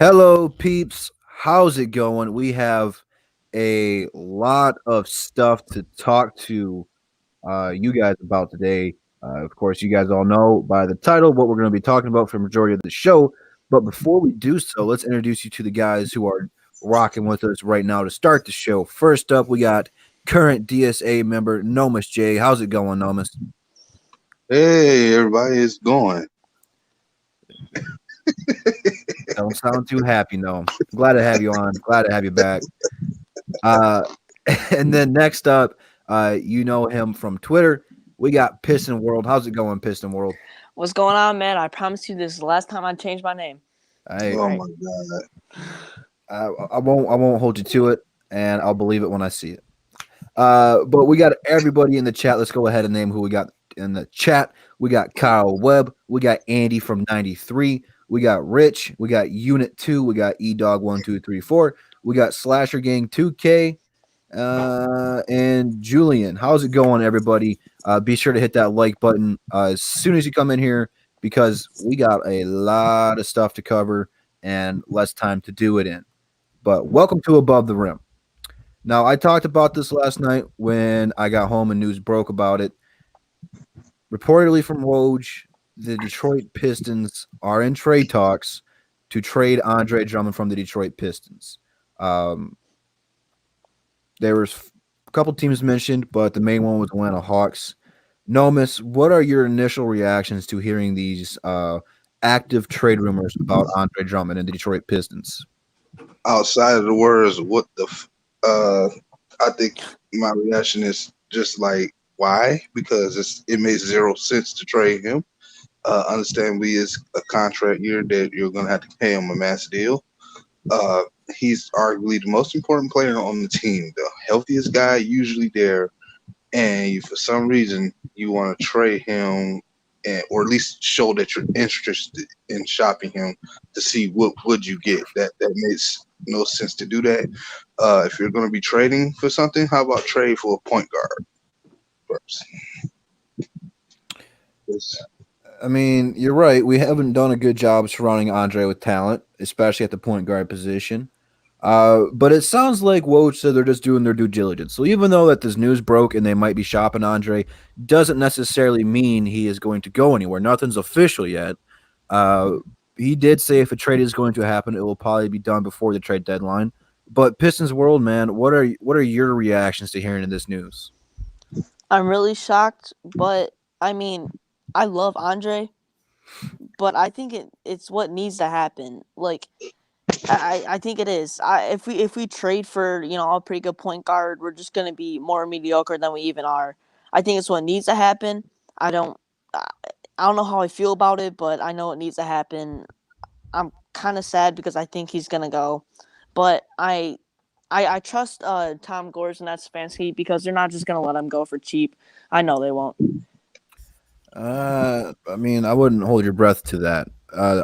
Hello, peeps. How's it going? We have a lot of stuff to talk to you guys about today. Of course, you guys all know by the title what we're going to be talking about for the majority of the show. But before we do so, let's introduce you to the guys who are rocking with us right now to start the show. First up, we got current DSA member Nomus J. How's it going, Nomus? Hey, everybody, it's going. Don't sound too happy, no. Glad to have you on. Glad to have you back. Uh, and then next up, you know him from Twitter. We got Piston World. How's it going, Piston World? What's going on, man? I promise you this is the last time I change my name. I Oh Right. my God. I won't hold you to it, and I'll believe it when I see it. But we got everybody in the chat. Let's go ahead and name who we got in the chat. We got Kyle Webb. We got Andy from 93. We got Rich. We got Unit 2. We got eDog1234. We got Slasher Gang 2K. And Julian. How's it going, everybody? Be sure to hit that like button as soon as you come in here because we got a lot of stuff to cover and less time to do it in. But welcome to Above the Rim. Now, I talked about this last night when I got home and news broke about it. Reportedly from Woj, the Detroit Pistons are in trade talks to trade Andre Drummond from the Detroit Pistons. There was a couple teams mentioned, but the main one was Atlanta Hawks. Nomus, what are your initial reactions to hearing these active trade rumors about Andre Drummond and the Detroit Pistons? Outside of the words, I think my reaction is just like, why? Because it makes zero sense to trade him. Understand we is a contract year that you're going to have to pay him a mass deal. He's arguably the most important player on the team, the healthiest guy usually there, and for some reason you want to trade him, or at least show that you're interested in shopping him to see what would you get. That makes no sense to do that. If you're going to be trading for something, how about trade for a point guard first? I mean, you're right. We haven't done a good job surrounding Andre with talent, especially at the point guard position. But it sounds like Woj said they're just doing their due diligence. So even though that this news broke and they might be shopping Andre, doesn't necessarily mean he is going to go anywhere. Nothing's official yet. He did say if a trade is going to happen, it will probably be done before the trade deadline. But Pistons world, man, what are your reactions to hearing this news? I'm really shocked, but I mean, I love Andre, but I think it's what needs to happen. Like, I think it is. If we trade for a pretty good point guard, we're just gonna be more mediocre than we even are. I think it's what needs to happen. I don't I I don't know how I feel about it, but I know it needs to happen. I'm kind of sad because I think he's gonna go, but I trust Tom Gores and that Stefanski because they're not just gonna let him go for cheap. I know they won't. I mean, I wouldn't hold your breath to that.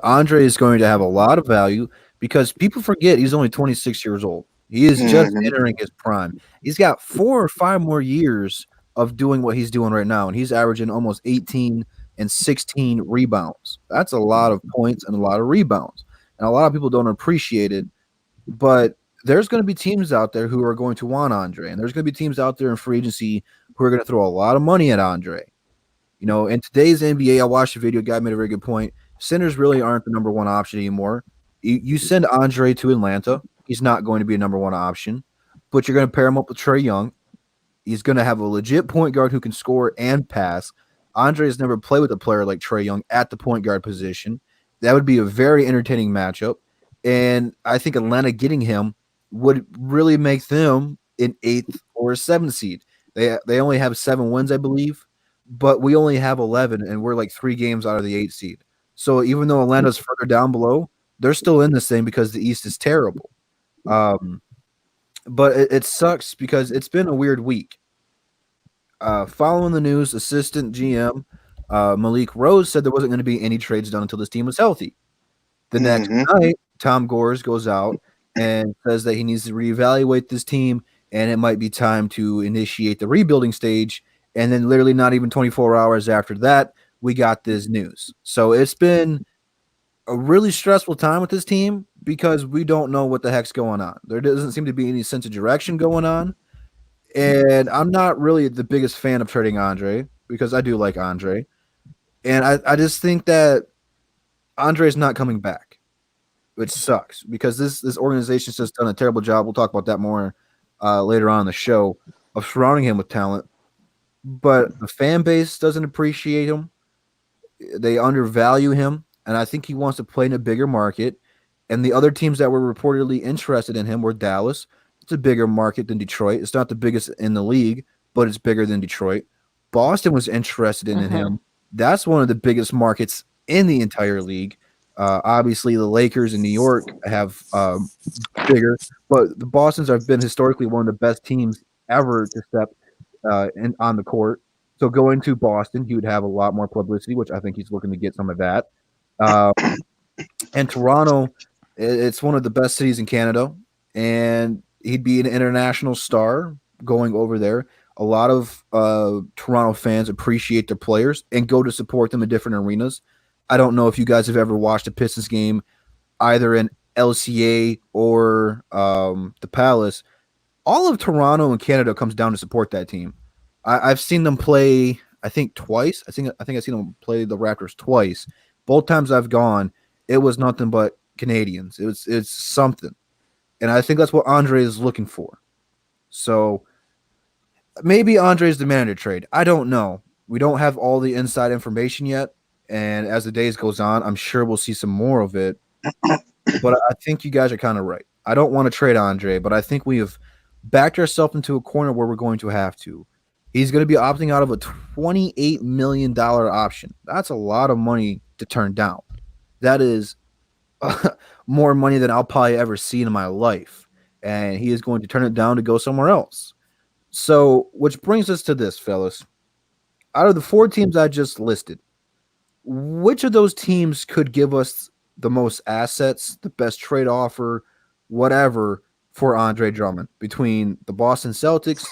Andre is going to have a lot of value because people forget he's only 26 years old. He is just entering his prime. He's got 4 or 5 more years of doing what he's doing right now, and he's averaging almost 18 and 16 rebounds. That's a lot of points and a lot of rebounds. And a lot of people don't appreciate it, but there's going to be teams out there who are going to want Andre, and there's going to be teams out there in free agency who are going to throw a lot of money at Andre. You know, in today's NBA, I watched a video. Guy made a very good point. Centers really aren't the number one option anymore. You send Andre to Atlanta, he's not going to be a number one option, but you're going to pair him up with Trae Young. He's going to have a legit point guard who can score and pass. Andre has never played with a player like Trae Young at the point guard position. That would be a very entertaining matchup. And I think Atlanta getting him would really make them an 8th or a 7th seed. They only have 7 wins, I believe, but we only have 11, and we're like 3 games out of the 8th seed. So even though Atlanta's further down below, they're still in this thing because the East is terrible. But it sucks because it's been a weird week. Following the news, assistant GM Malik Rose said there wasn't going to be any trades done until this team was healthy. The next night, Tom Gores goes out and says that he needs to reevaluate this team, and it might be time to initiate the rebuilding stage. And then literally not even 24 hours after that, we got this news. So it's been a really stressful time with this team, because we don't know what the heck's going on. There doesn't seem to be any sense of direction going on. And I'm not really the biggest fan of trading Andre because I do like Andre. And I just think that Andre's not coming back, which sucks because this organization's just done a terrible job. We'll talk about that more later on in the show of surrounding him with talent. But the fan base doesn't appreciate him. They undervalue him. And I think he wants to play in a bigger market. And the other teams that were reportedly interested in him were Dallas. It's a bigger market than Detroit. It's not the biggest in the league, but it's bigger than Detroit. Boston was interested in him. That's one of the biggest markets in the entire league. Obviously, the Lakers in New York have bigger, but the Bostons have been historically one of the best teams ever to step on the court. So going to Boston, he would have a lot more publicity, which I think he's looking to get some of that. And Toronto, it's one of the best cities in Canada, and he'd be an international star going over there. A lot of Toronto fans appreciate their players and go to support them in different arenas. I don't know if you guys have ever watched a Pistons game, either in LCA or the Palace. All of Toronto and Canada comes down to support that team. I've seen them play, I think twice. I think I've seen them play the Raptors twice. Both times I've gone, it was nothing but Canadians. It's something, and I think that's what Andre is looking for. So maybe Andre's demanded a trade. I don't know. We don't have all the inside information yet, and as the days goes on, I'm sure we'll see some more of it. But I think you guys are kind of right. I don't want to trade Andre, but I think we have backed ourselves into a corner where we're going to have to. He's going to be opting out of a $28 million option. That's a lot of money to turn down. That is more money than I'll probably ever see in my life. And he is going to turn it down to go somewhere else. So, which brings us to this, fellas. Out of the 4 teams I just listed, which of those teams could give us the most assets, the best trade offer, whatever, for Andre Drummond between the Boston Celtics,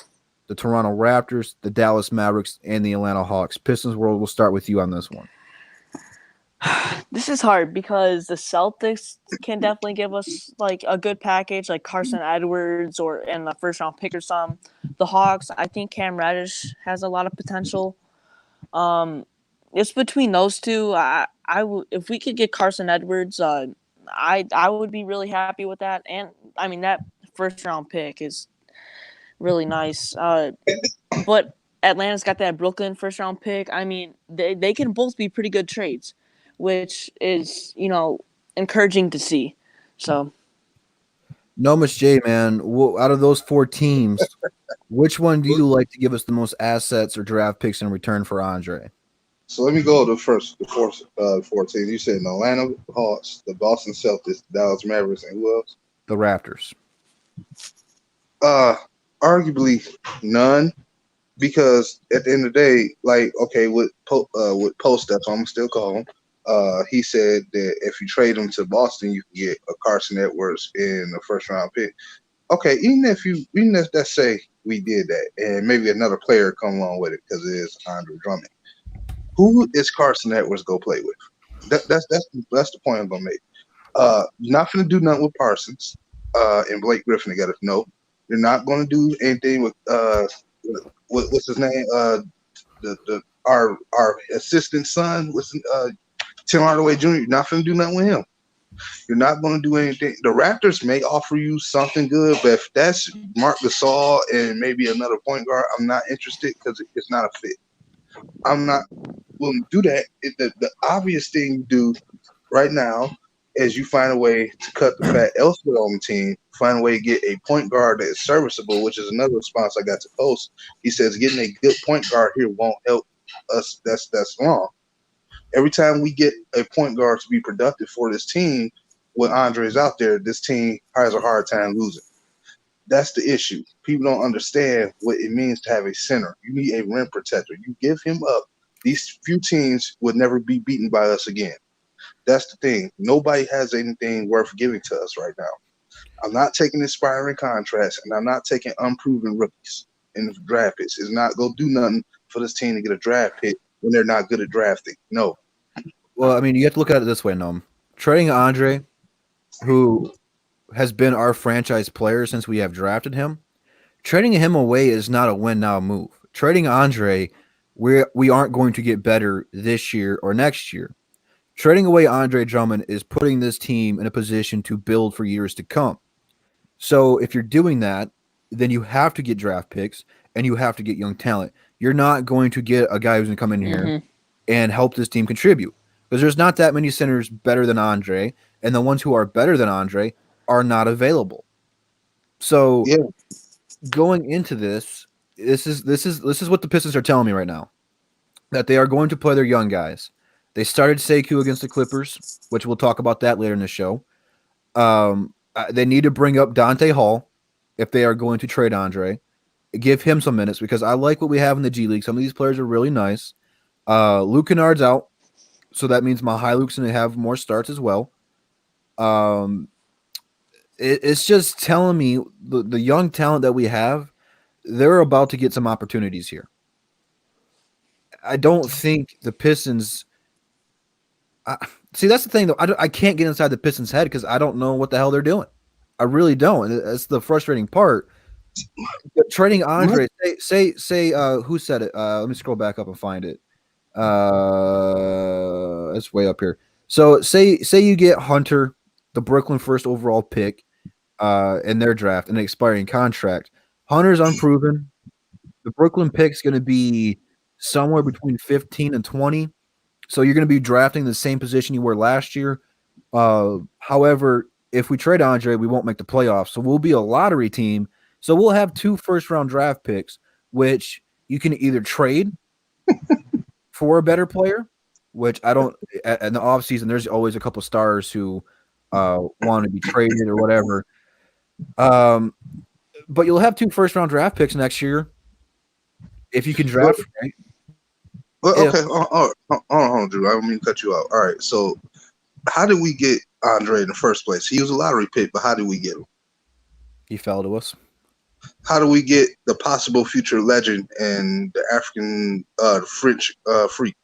the Toronto Raptors, the Dallas Mavericks, and the Atlanta Hawks? Pistons World, we'll start with you on this one. This is hard because the Celtics can definitely give us like a good package, like Carson Edwards or in the first round pick or some. The Hawks, I think Cam Reddish has a lot of potential. It's between those two. If we could get Carson Edwards, I would be really happy with that. And I mean that first round pick is really nice. But Atlanta's got that Brooklyn first round pick. I mean, they can both be pretty good trades, which is, encouraging to see. So, No, Miss J, man, out of those 4 teams, which one do you like to give us the most assets or draft picks in return for Andre? So let me go to the 14. You said the Atlanta Hawks, the Boston Celtics, the Dallas Mavericks, and who else? The Raptors. Arguably none, because at the end of the day, like, okay, with Post, that's what I'm still call him. He said that if you trade him to Boston, you can get a Carson Edwards in the first round pick. Okay, even if let's say we did that, and maybe another player come along with it because it is Andre Drummond. Who is Carson Edwards go play with? That's the point I'm gonna make. You're not gonna do nothing with Parsons and Blake Griffin. You got to know. You're not gonna do anything with what's his name? Our assistant son, Tim Hardaway Jr. You're not gonna do nothing with him. You're not gonna do anything. The Raptors may offer you something good, but if that's Marc Gasol and maybe another point guard, I'm not interested because it's not a fit. I'm not willing to do that. The obvious thing you do right now is you find a way to cut the fat elsewhere on the team, find a way to get a point guard that is serviceable, which is another response I got to Post. He says getting a good point guard here won't help us. That's wrong. Every time we get a point guard to be productive for this team, when Andre's out there, this team has a hard time losing. That's the issue. People don't understand what it means to have a center. You need a rim protector. You give him up, these few teams would never be beaten by us again. That's the thing. Nobody has anything worth giving to us right now. I'm not taking expiring contracts, and I'm not taking unproven rookies in the draft picks. It's not going to do nothing for this team to get a draft pick when they're not good at drafting. No. Well, I mean, you have to look at it this way, Noam. Trading Andre who has been our franchise player since we have drafted him. Trading him away is not a win now move. Trading Andre, we aren't going to get better this year or next year. Trading away Andre Drummond is putting this team in a position to build for years to come. So if you're doing that, then you have to get draft picks and you have to get young talent. You're not going to get a guy who's going to come in here and help this team contribute because there's not that many centers better than Andre, and the ones who are better than Andre are not available. So Yeah. going into this is what the Pistons are telling me right now, that they are going to play their young guys. They started Sekou against the Clippers, which we'll talk about that later in the show. They need to bring up Dante Hall if they are going to trade Andre. Give him some minutes because I like what we have in the G League. Some of these players are really nice. Luke Kennard's out, so that means Mihailuk's going to have more starts as well. It's just telling me the young talent that we have, they're about to get some opportunities here. I don't think the Pistons. See, that's the thing, though. I can't get inside the Pistons' head because I don't know what the hell they're doing. I really don't. That's the frustrating part. But trading Andre, say, who said it? Let me scroll back up and find it. It's way up here. So say you get Hunter, the Brooklyn first overall pick, in their draft, an expiring contract. Hunter's unproven. The Brooklyn pick's going to be somewhere between 15 and 20. So you're going to be drafting the same position you were last year. However, if we trade Andre, we won't make the playoffs. So we'll be a lottery team. So we'll have 2 first-round draft picks, which you can either trade for a better player, which I don't – in the offseason, there's always a couple stars who want to be traded or whatever. But you'll have 2 first-round draft picks next year if you can draft right. Well, okay, hold on, Drew. I don't mean to cut you out. All right, so how did we get Andre in the first place? He was a lottery pick, but how did we get him? He fell to us. How do we get the possible future legend and the African, French freak?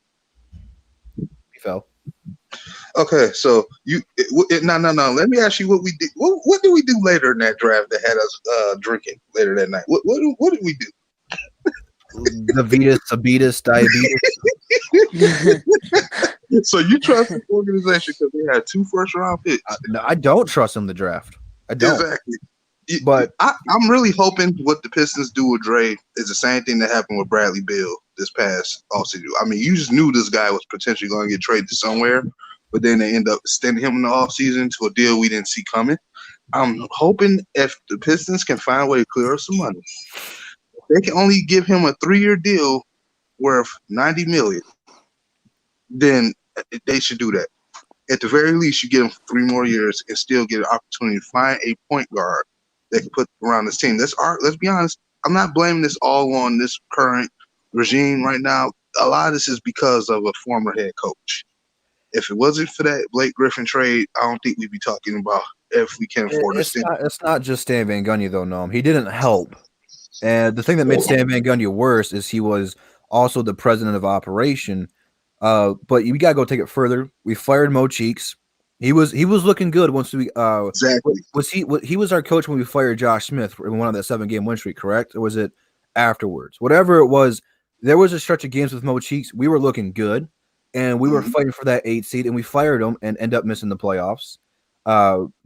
He fell. Okay, so no. Let me ask you what we did. What did we do later in that draft that had us drinking later that night? What did we do? The Abitus, diabetes. So you trust the organization because they had 2 first-round picks? No, I don't trust them to draft. I don't. Exactly. But I'm really hoping what the Pistons do with Dre is the same thing that happened with Bradley Beal this past offseason. I mean, you just knew this guy was potentially going to get traded somewhere, but then they end up extending him in the offseason to a deal we didn't see coming. I'm hoping if the Pistons can find a way to clear up some money, they can only give him a 3-year deal worth $90 million, then they should do that. At the very least, you get him 3 more years and still get an opportunity to find a point guard that can put around this team. Let's be honest. I'm not blaming this all on this current regime right now. A lot of this is because of a former head coach. If it wasn't for that Blake Griffin trade, I don't think we'd be talking about if we can afford this thing. It's not just Stan Van Gundy, though, Noam. He didn't help. And the thing that made Stan Van Gundy worse is he was also the president of operation. But you got to go take it further. We fired Mo Cheeks. He was looking good once we exactly. He was our coach when we fired Josh Smith and went on that 7-game win streak, correct? Or was it afterwards? Whatever it was, there was a stretch of games with Mo Cheeks. We were looking good, and we were fighting for that 8 seed, and we fired him and end up missing the playoffs.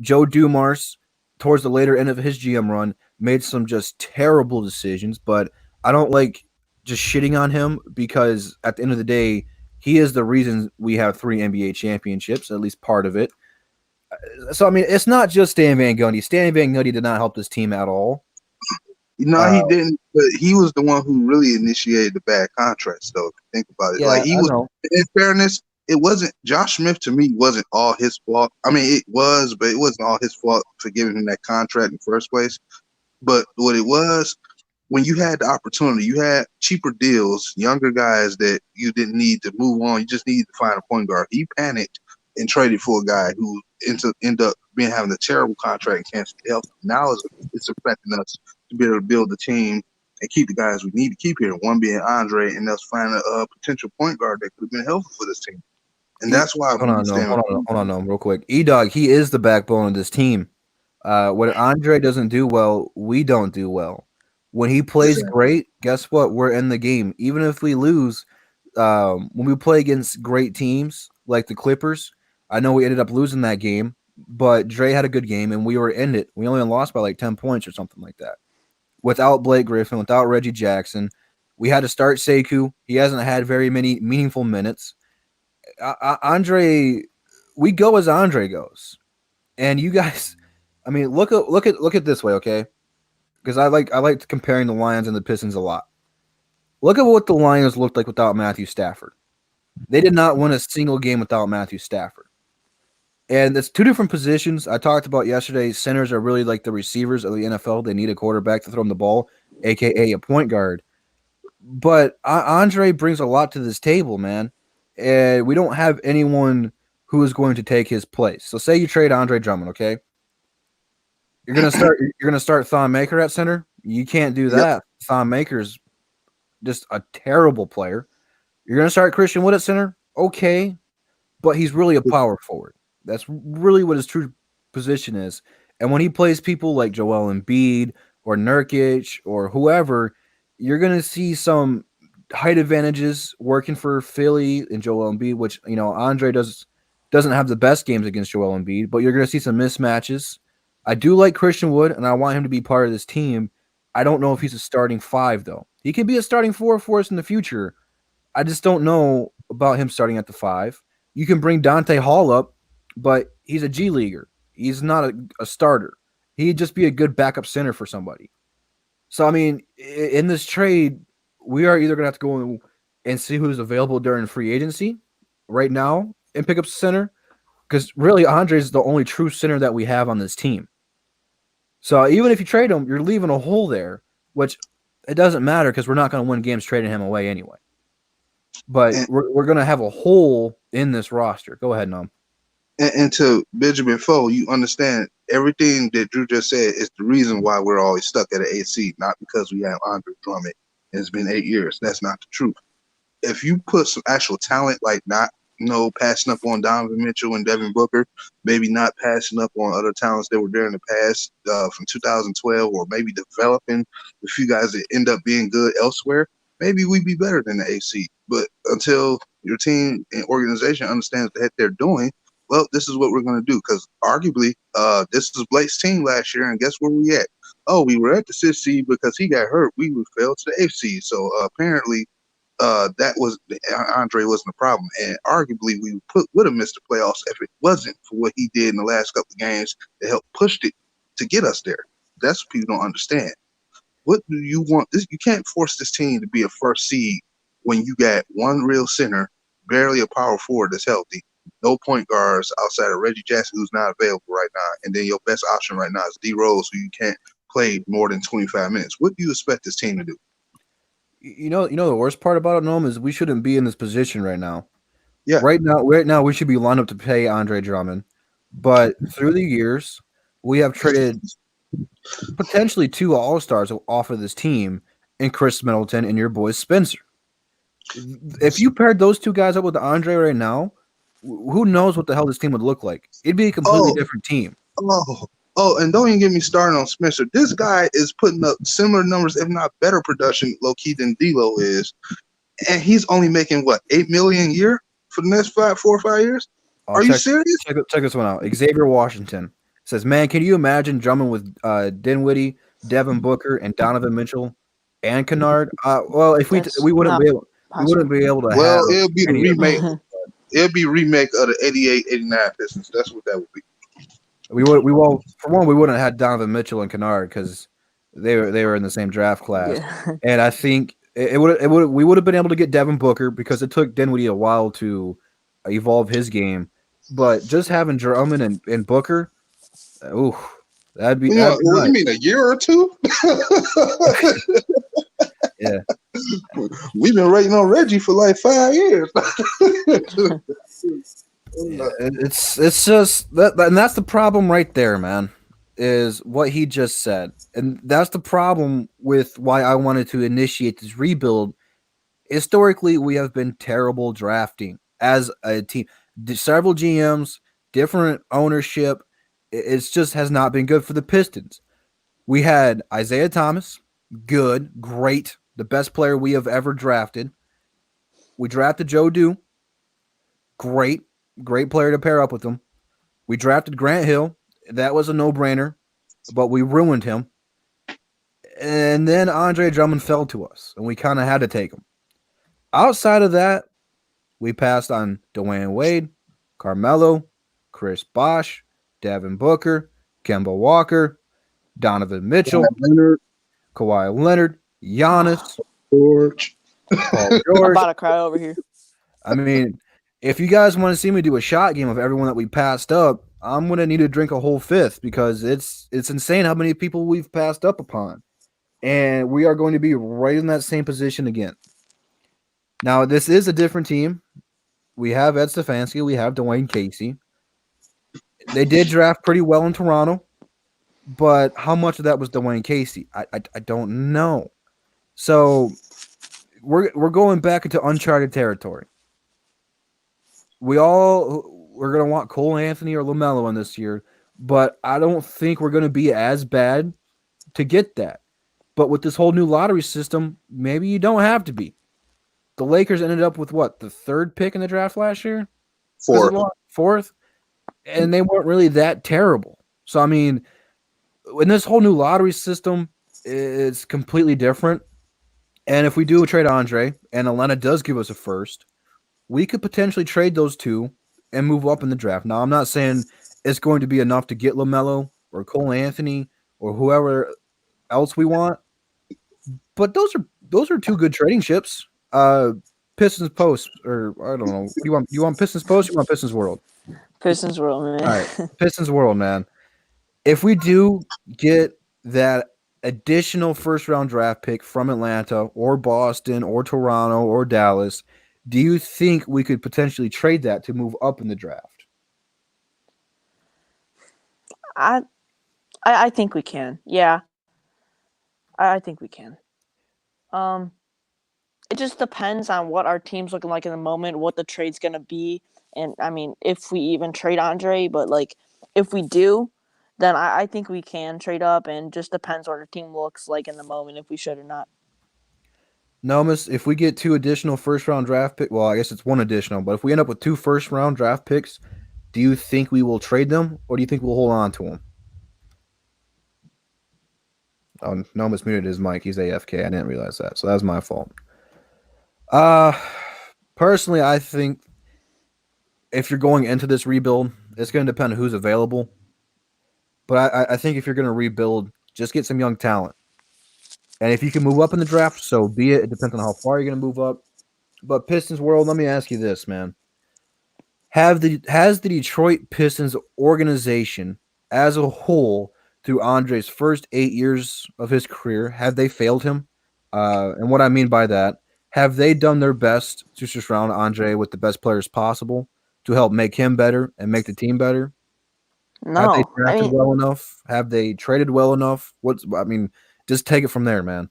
Joe Dumars, towards the later end of his GM run, made some just terrible decisions, but I don't like just shitting on him because at the end of the day, he is the reason we have 3 NBA championships, at least part of it. So, I mean, it's not just Stan Van Gundy. Stan Van Gundy did not help this team at all. No, he didn't. But he was the one who really initiated the bad contracts, though, if you think about it. Yeah, like, he was, in fairness, it wasn't – Josh Smith, to me, wasn't all his fault. I mean, it was, but it wasn't all his fault for giving him that contract in the first place. But what it was – when you had the opportunity, you had cheaper deals, younger guys that you didn't need to move on. You just needed to find a point guard. He panicked and traded for a guy who ended up having a terrible contract and canceled the health. Now it's affecting us to be able to build the team and keep the guys we need to keep here. One being Andre, and us finding a potential point guard that could have been helpful for this team. And that's why Hold on, no, real quick. E-Dog, he is the backbone of this team. When Andre doesn't do well, we don't do well. When he plays great, guess what? We're in the game. Even if we lose, when we play against great teams like the Clippers, I know we ended up losing that game, but Dre had a good game and we were in it. We only lost by like 10 points or something like that. Without Blake Griffin, without Reggie Jackson, we had to start Sekou. He hasn't had very many meaningful minutes. Andre, we go as Andre goes, and you guys. I mean, look at this way, okay? Because I like comparing the Lions and the Pistons a lot. Look at what the Lions looked like without Matthew Stafford. They did not win a single game without Matthew Stafford. And it's two different positions. I talked about yesterday. Centers are really like the receivers of the NFL. They need a quarterback to throw them the ball, aka a point guard. But Andre brings a lot to this table, man. And we don't have anyone who is going to take his place. So say you trade Andre Drummond, okay? You're gonna start Thon Maker at center. You can't do that. Yep. Thon Maker's just a terrible player. You're gonna start Christian Wood at center, okay, but he's really a power forward. That's really what his true position is. And when he plays people like Joel Embiid or Nurkic or whoever, you're gonna see some height advantages working for Philly and Joel Embiid, which Andre doesn't have the best games against Joel Embiid, but you're gonna see some mismatches. I do like Christian Wood, and I want him to be part of this team. I don't know if he's a starting 5, though. He can be a starting 4 for us in the future. I just don't know about him starting at the 5. You can bring Dante Hall up, but he's a G Leaguer. He's not a starter. He'd just be a good backup center for somebody. So, I mean, in this trade, we are either going to have to go and see who's available during free agency right now and pick up center, because really Andre is the only true center that we have on this team. So even if you trade him, you're leaving a hole there, which it doesn't matter because we're not going to win games trading him away anyway. But we're going to have a hole in this roster. Go ahead, Nom. And to Benjamin Foe, you understand everything that Drew just said is the reason why we're always stuck at an AC, not because we have Andre Drummond and it's been 8 years. That's not the truth. If you put some actual talent, like not passing up on Donovan Mitchell and Devin Booker, maybe not passing up on other talents that were there in the past from 2012, or maybe developing a few guys that end up being good elsewhere, maybe we'd be better than the AC. But until your team and organization understands what the heck they're doing, well, this is what we're going to do. Because arguably, this is Blake's team last year, and guess where we at? Oh, we were at the 6th seed because he got hurt. We fell to the 8th seed. So apparently, that was Andre wasn't a problem, and arguably we would have missed the playoffs if it wasn't for what he did in the last couple of games to help push it to get us there. That's what people don't understand. What do you want? You can't force this team to be a first seed when you got one real center, barely a power forward that's healthy, no point guards outside of Reggie Jackson, who's not available right now, and then your best option right now is D Rose, who you can't play more than 25 minutes. What do you expect this team to do? You know the worst part about it, Noam, is we shouldn't be in this position right now. Yeah. Right now we should be lined up to pay Andre Drummond. But through the years, we have traded potentially 2 all-stars off of this team in Chris Middleton and your boy Spencer. If you paired those 2 guys up with Andre right now, who knows what the hell this team would look like? It'd be a completely different team. Oh, and don't even get me started on Spencer. This guy is putting up similar numbers, if not better production, low-key, than D-Lo is. And he's only making, what, $8 million a year for the next 4 or 5 years? Are you serious? Check this one out. Xavier Washington says, man, can you imagine Drummond with Dinwiddie, Devin Booker, and Donovan Mitchell and Kennard? Well, if we wouldn't be able to have. Well, it'll be the remake. It'll be remake of the 88, 89 Pistons. That's what that would be. We wouldn't have had Donovan Mitchell and Kennard because they were in the same draft class, and I think we would have been able to get Devin Booker because it took Dinwiddie a while to evolve his game, but just having Drummond and Booker, that'd be. What do you mean, a year or 2? Yeah, we've been waiting on Reggie for like 5 years. Yeah, it's just that, and that's the problem right there, man, is what he just said. And that's the problem with why I wanted to initiate this rebuild. Historically, we have been terrible drafting as a team. Several GMs, different ownership. It's just has not been good for the Pistons. We had Isaiah Thomas, good, great, the best player we have ever drafted. We drafted Joe Du, great, great player to pair up with him. We drafted Grant Hill. That was a no-brainer, but we ruined him. And then Andre Drummond fell to us, and we kind of had to take him. Outside of that, we passed on Dwayne Wade, Carmelo, Chris Bosh, Devin Booker, Kemba Walker, Donovan Mitchell, Kawhi Leonard, Giannis, George. Paul I'm George. about to cry over here. I mean, if you guys want to see me do a shot game of everyone that we passed up, I'm gonna need to drink a whole fifth because it's insane how many people we've passed up upon, and we are going to be right in that same position again. Now, this is a different team. We have Ed Stefanski. We have Dwayne Casey. They did draft pretty well in Toronto, but how much of that was Dwayne Casey? I don't know. So we're going back into uncharted territory. We're gonna want Cole Anthony or LaMelo in this year, but I don't think we're gonna be as bad to get that. But with this whole new lottery system, maybe you don't have to be. The Lakers ended up with what, the third pick in the draft last year? Fourth? And they weren't really that terrible. So, I mean, in this whole new lottery system, it's completely different. And if we do trade Andre and Atlanta does give us a first, we could potentially trade those two and move up in the draft. Now, I'm not saying it's going to be enough to get LaMelo or Cole Anthony or whoever else we want, but those are two good trading chips. Pistons Post, or I don't know. You want Pistons Post? You want Pistons World? Pistons World, man. All right, Pistons World, man. If we do get that additional first round draft pick from Atlanta or Boston or Toronto or Dallas, do you think we could potentially trade that to move up in the draft? I think we can. Yeah, I think we can. It just depends on what our team's looking like in the moment, what the trade's gonna be, and I mean, if we even trade Andre. But like, if we do, then I think we can trade up, and just depends what our team looks like in the moment, if we should or not. Nomus, if we get two additional first round draft pick, well, I guess it's one additional, but if we end up with two first round draft picks, do you think we will trade them, or do you think we'll hold on to them? Oh, Nomus muted his mic. He's AFK. I didn't realize that, so that was my fault. Personally, I think if you're going into this rebuild, it's going to depend on who's available. But I think if you're going to rebuild, just get some young talent. And if you can move up in the draft, so be it. It depends on how far you're going to move up. But Pistons World, let me ask you this, man. Has the Detroit Pistons organization as a whole, through Andre's first 8 years of his career, have they failed him? And what I mean by that, have they done their best to surround Andre with the best players possible to help make him better and make the team better? No, Have they drafted well enough? Have they traded well enough? Just take it from there, man.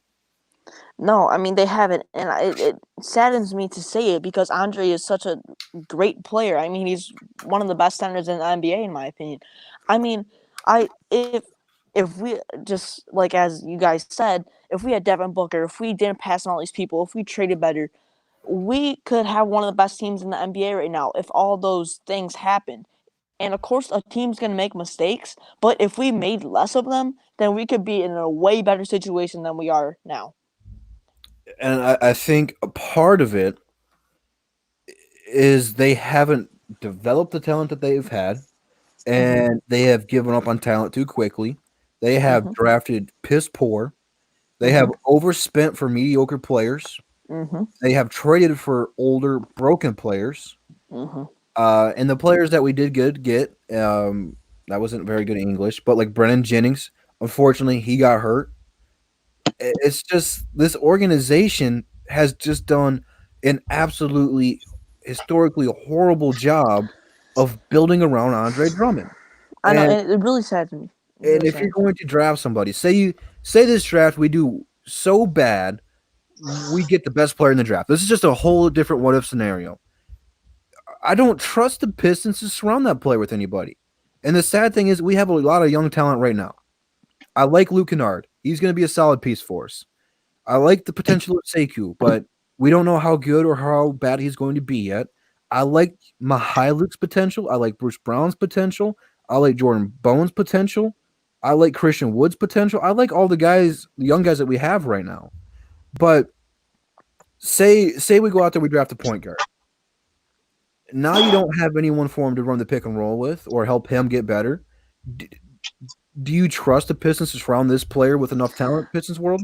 No, I mean they haven't, and it saddens me to say it because Andre is such a great player. I mean, he's one of the best centers in the NBA, in my opinion. I mean, if we just like as you guys said, if we had Devin Booker, if we didn't pass on all these people, if we traded better, we could have one of the best teams in the NBA right now. If all those things happened, and of course, a team's gonna make mistakes, but if we made less of them, then we could be in a way better situation than we are now. And I think a part of it is they haven't developed the talent that they've had, and they have given up on talent too quickly. They have drafted piss poor. They have overspent for mediocre players. They have traded for older, broken players. And the players that we did get, that wasn't very good English, but like Brennan Jennings, unfortunately, he got hurt. It's just this organization has just done an absolutely historically horrible job of building around Andre Drummond. I know, and it really saddens me. And if you're going to draft somebody, say this draft we do so bad, we get the best player in the draft. This is just a whole different what if scenario. I don't trust the Pistons to surround that player with anybody. And the sad thing is, we have a lot of young talent right now. I like Luke Kennard. He's going to be a solid piece for us. I like the potential of Sekou, but we don't know how good or how bad he's going to be yet. I like Mihailuk's potential. I like Bruce Brown's potential. I like Jordan Bone's potential. I like Christian Wood's potential. I like all the guys, the young guys that we have right now. But say we go out there, we draft a point guard. Now you don't have anyone for him to run the pick and roll with or help him get better. Do you trust the Pistons to surround this player with enough talent, Pistons world?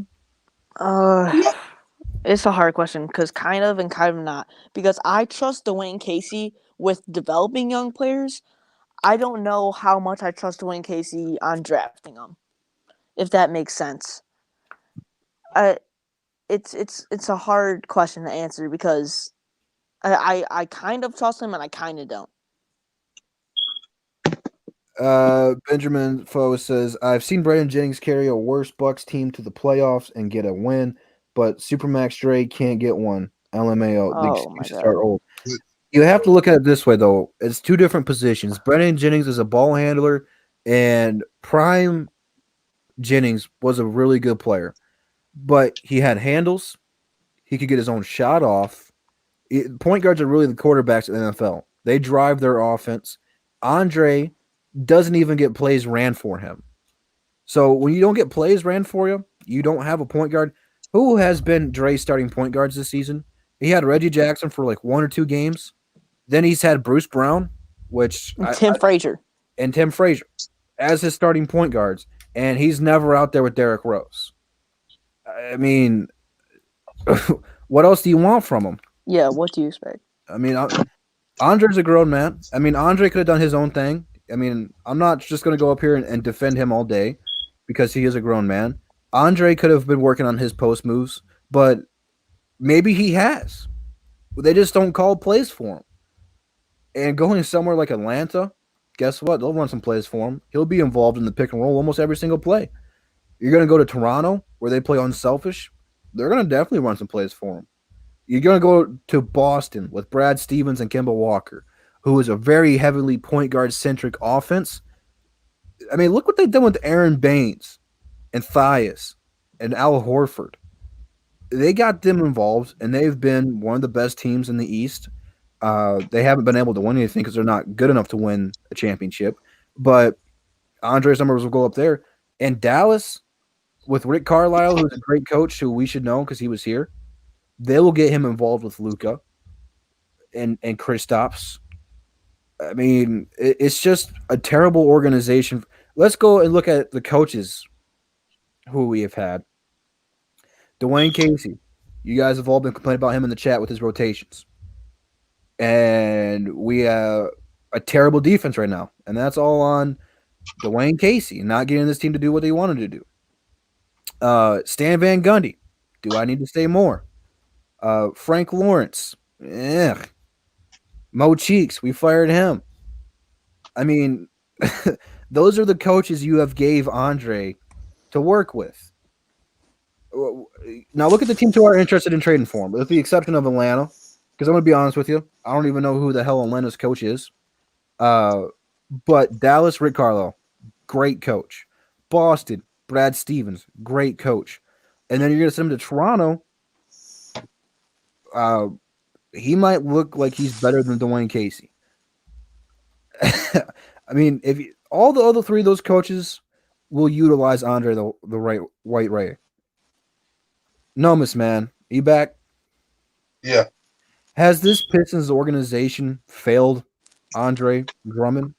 It's a hard question because kind of and kind of not. Because I trust Dwayne Casey with developing young players. I don't know how much I trust Dwayne Casey on drafting them, if that makes sense. It's a hard question to answer because I kind of trust him and I kind of don't. Benjamin Foe says, I've seen Brandon Jennings carry a worse Bucks team to the playoffs and get a win, but Supermax Dre can't get one. LMAO. The excuses are old. You have to look at it this way, though. It's two different positions. Brandon Jennings is a ball handler, and Prime Jennings was a really good player. But he had handles. He could get his own shot off. Point guards are really the quarterbacks in the NFL. They drive their offense. Andre doesn't even get plays ran for him. So when you don't get plays ran for you, you don't have a point guard. Who has been Dre's starting point guards this season? He had Reggie Jackson for like 1 or 2 games. Then he's had Bruce Brown, Tim Frazier as his starting point guards, and he's never out there with Derrick Rose. I mean, what else do you want from him? Yeah, what do you expect? I mean, Andre's a grown man. I mean, Andre could have done his own thing. I mean, I'm not just going to go up here and defend him all day because he is a grown man. Andre could have been working on his post moves, but maybe he has. They just don't call plays for him. And going somewhere like Atlanta, guess what? They'll run some plays for him. He'll be involved in the pick and roll almost every single play. You're going to go to Toronto where they play unselfish. They're going to definitely run some plays for him. You're going to go to Boston with Brad Stevens and Kemba Walker, who is a very heavily point guard centric offense. I mean, look what they've done with Aaron Baines and Thias and Al Horford. They got them involved, and they've been one of the best teams in the East. They haven't been able to win anything because they're not good enough to win a championship. But Andre's numbers will go up there. And Dallas, with Rick Carlisle, who's a great coach, who we should know because he was here, they will get him involved with Luka and Kristaps. I mean, it's just a terrible organization. Let's go and look at the coaches who we have had. Dwayne Casey. You guys have all been complaining about him in the chat with his rotations. And we have a terrible defense right now. And that's all on Dwayne Casey not getting this team to do what they wanted to do. Stan Van Gundy. Do I need to say more? Frank Lawrence. Mo Cheeks. We fired him. I mean, those are the coaches you have gave Andre to work with. Now look at the teams who are interested in trading for him, with the exception of Atlanta. Because I'm going to be honest with you, I don't even know who the hell Atlanta's coach is. But Dallas, Rick Carlisle, great coach. Boston, Brad Stevens, great coach. And then you're going to send him to Toronto. He might look like he's better than Dwayne Casey. I mean, all the other 3 of those coaches will utilize Andre the right white ray. No, Miss Man, you back? Yeah. Has this Pistons organization failed Andre Drummond?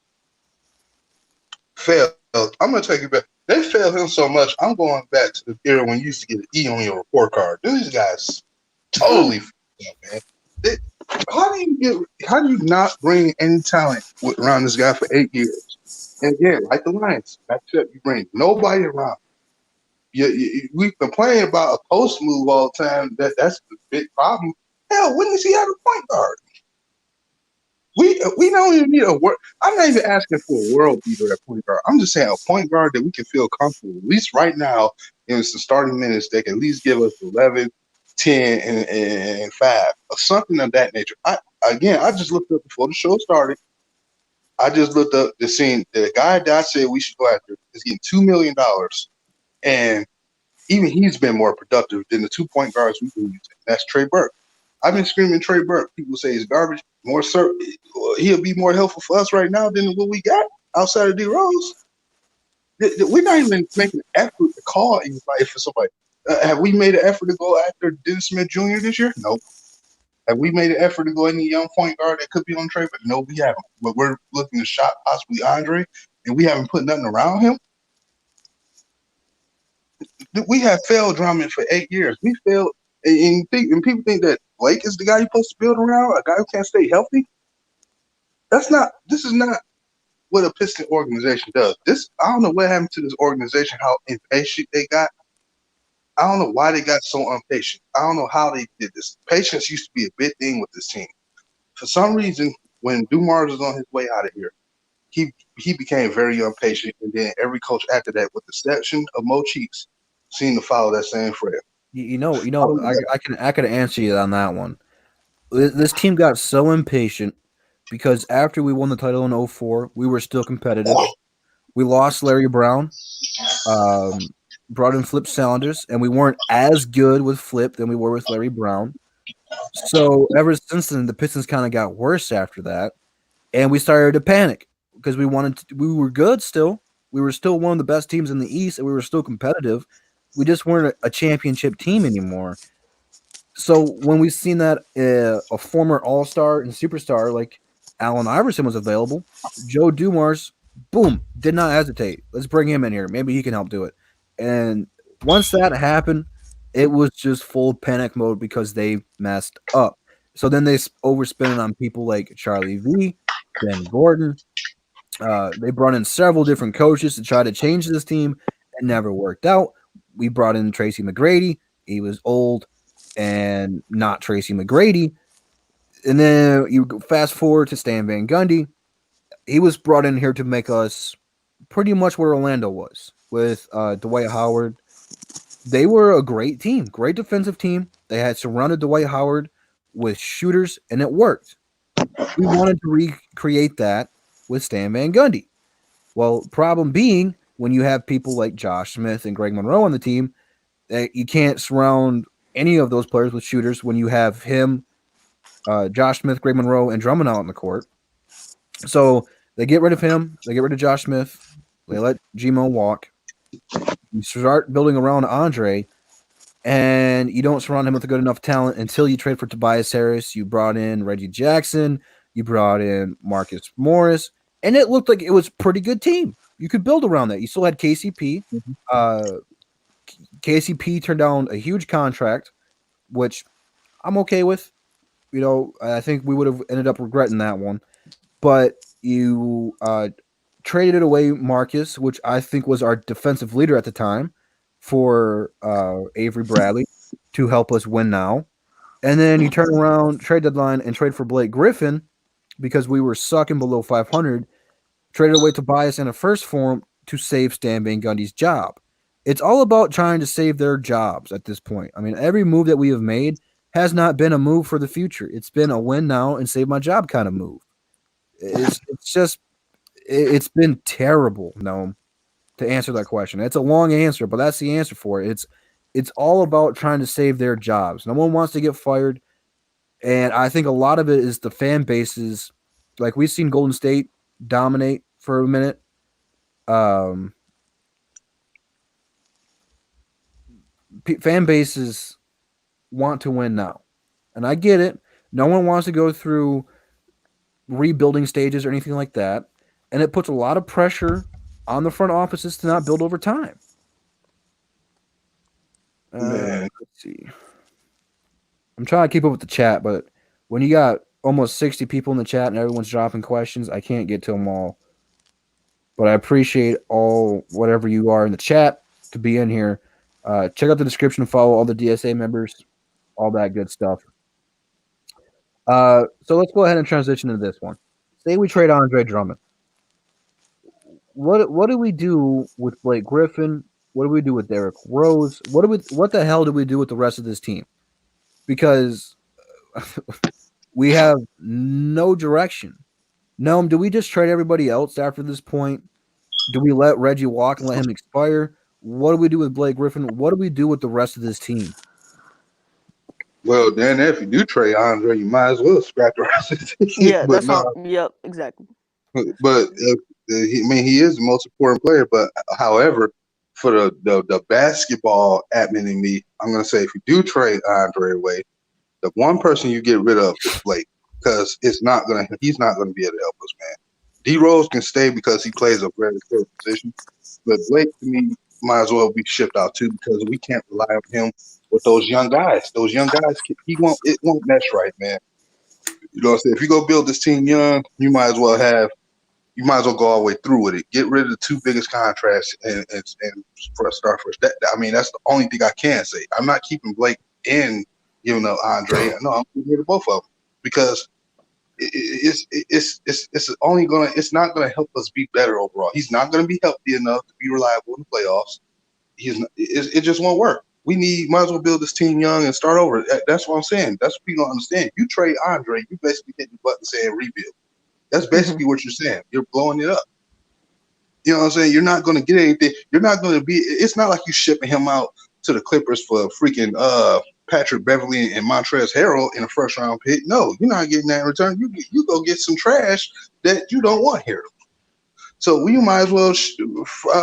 Failed. I'm going to take you back. They failed him so much, I'm going back to the era when you used to get an E on your report card. These guys totally failed, man. How do you not bring any talent around this guy for 8 years? And again, like the Lions, that's it. You bring nobody around. We complain about a post move all the time. That's the big problem. Hell, when does he have a point guard? We don't even need a world. I'm not even asking for a world beater at point guard. I'm just saying a point guard that we can feel comfortable. At least right now, in some starting minutes, they can at least give us 11, 10, and 5, or something of that nature. again, I just looked up before the show started. I just looked up the scene. The guy that I said we should go after is getting $2 million, and even he's been more productive than the 2-point guards we've been using. That's Trey Burke. I've been screaming Trey Burke. People say he's garbage. He'll be more helpful for us right now than what we got outside of D Rose. We're not even making an effort to call anybody for somebody. Have we made an effort to go after Dennis Smith Jr. this year? No. Have we made an effort to go any young point guard that could be on trade? But no, we haven't. But we're looking to shop possibly Andre, and we haven't put nothing around him. We have failed Drummond for 8 years. We failed, and people think that Blake is the guy you're supposed to build around, a guy who can't stay healthy. This is not what a Piston organization does. I don't know what happened to this organization, how impatient they got. I don't know why they got so impatient. I don't know how they did this. Patience used to be a big thing with this team. For some reason, when Dumars was on his way out of here, he became very impatient, and then every coach after that, with the exception of Mo Cheeks, seemed to follow that same thread. I could answer you on that one. This team got so impatient because after we won the title in 2004, we were still competitive. We lost Larry Brown, brought in Flip Saunders, and we weren't as good with Flip than we were with Larry Brown. So ever since then, the Pistons kind of got worse after that, and we started to panic because we were good still. We were still one of the best teams in the East, and we were still competitive. We just weren't a championship team anymore. So when we've seen that a former All-Star and superstar like Allen Iverson was available, Joe Dumars, boom, did not hesitate. Let's bring him in here. Maybe he can help do it. And once that happened, it was just full panic mode because they messed up. So then they overspin it on people like Charlie V, Ben Gordon. They brought in several different coaches to try to change this team. It never worked out. We brought in Tracy McGrady. He was old and not Tracy McGrady. And then you fast forward to Stan Van Gundy. He was brought in here to make us pretty much what Orlando was with Dwight Howard. They were a great team, great defensive team. They had surrounded Dwight Howard with shooters, and it worked. We wanted to recreate that with Stan Van Gundy. Well, problem being, when you have people like Josh Smith and Greg Monroe on the team, you can't surround any of those players with shooters when you have him, Josh Smith, Greg Monroe, and Drummond out on the court. So they get rid of him. They get rid of Josh Smith. They let G-Mo walk. You start building around Andre, and you don't surround him with a good enough talent until you trade for Tobias Harris. You brought in Reggie Jackson. You brought in Marcus Morris. And it looked like it was a pretty good team. You could build around that. You still had KCP. KCP turned down a huge contract, which I'm okay with. I think we would have ended up regretting that one. But you traded away Marcus, which I think was our defensive leader at the time, for Avery Bradley to help us win now. And then you turn around, trade deadline, and trade for Blake Griffin because we were sucking below 500. Traded away Tobias in a first form to save Stan Van Gundy's job. It's all about trying to save their jobs at this point. I mean, every move that we have made has not been a move for the future. It's been a win now and save my job kind of move. It's been terrible, Noam, to answer that question. It's a long answer, but that's the answer for it. It's all about trying to save their jobs. No one wants to get fired, and I think a lot of it is the fan bases. Like, we've seen Golden State dominate for a minute. Fan bases want to win now, and I get it. No one wants to go through rebuilding stages or anything like that, and it puts a lot of pressure on the front offices to not build over time. Let's see. I'm trying to keep up with the chat, but when you got almost 60 people in the chat and everyone's dropping questions, I can't get to them all. But I appreciate whatever you are in the chat to be in here. Check out the description, follow all the DSA members, all that good stuff. So let's go ahead and transition to this one. Say we trade Andre Drummond. What do we do with Blake Griffin? What do we do with Derrick Rose? What the hell do we do with the rest of this team? Because We have no direction. No, do we just trade everybody else after this point? Do we let Reggie walk and let him expire? What do we do with Blake Griffin? What do we do with the rest of this team? Well, then if you do trade Andre, you might as well scrap the rest of the team. Yeah, But that's no, not. Yep, exactly. but he is the most important player. But however, for the basketball admin in me, I'm gonna say if you do trade Andre away, the one person you get rid of is Blake because he's not gonna be able to help us, man. D Rose can stay because he plays a very good position, but Blake to me might as well be shipped out too because we can't rely on him with those young guys. Those young guys, it won't mesh right, man. You know what I'm saying? If you go build this team young, you might as well go all the way through with it. Get rid of the two biggest contracts and for a start first. I mean, that's the only thing I can say. I'm not keeping Blake in, Andre. No, I'm getting rid of both of them because it's not gonna help us be better overall. He's not gonna be healthy enough to be reliable in the playoffs. It just won't work. Might as well build this team young and start over. That's what I'm saying. That's what people don't understand. You trade Andre, you basically hit the button saying rebuild. That's basically what you're saying. You're blowing it up. You know what I'm saying? You're not going to get anything. You're not going to be. It's not like you shipping him out to the Clippers for freaking Patrick Beverly and Montrezl Harrell in a first round pick. No, you're not getting that in return. You go get some trash that you don't want here. So we might as well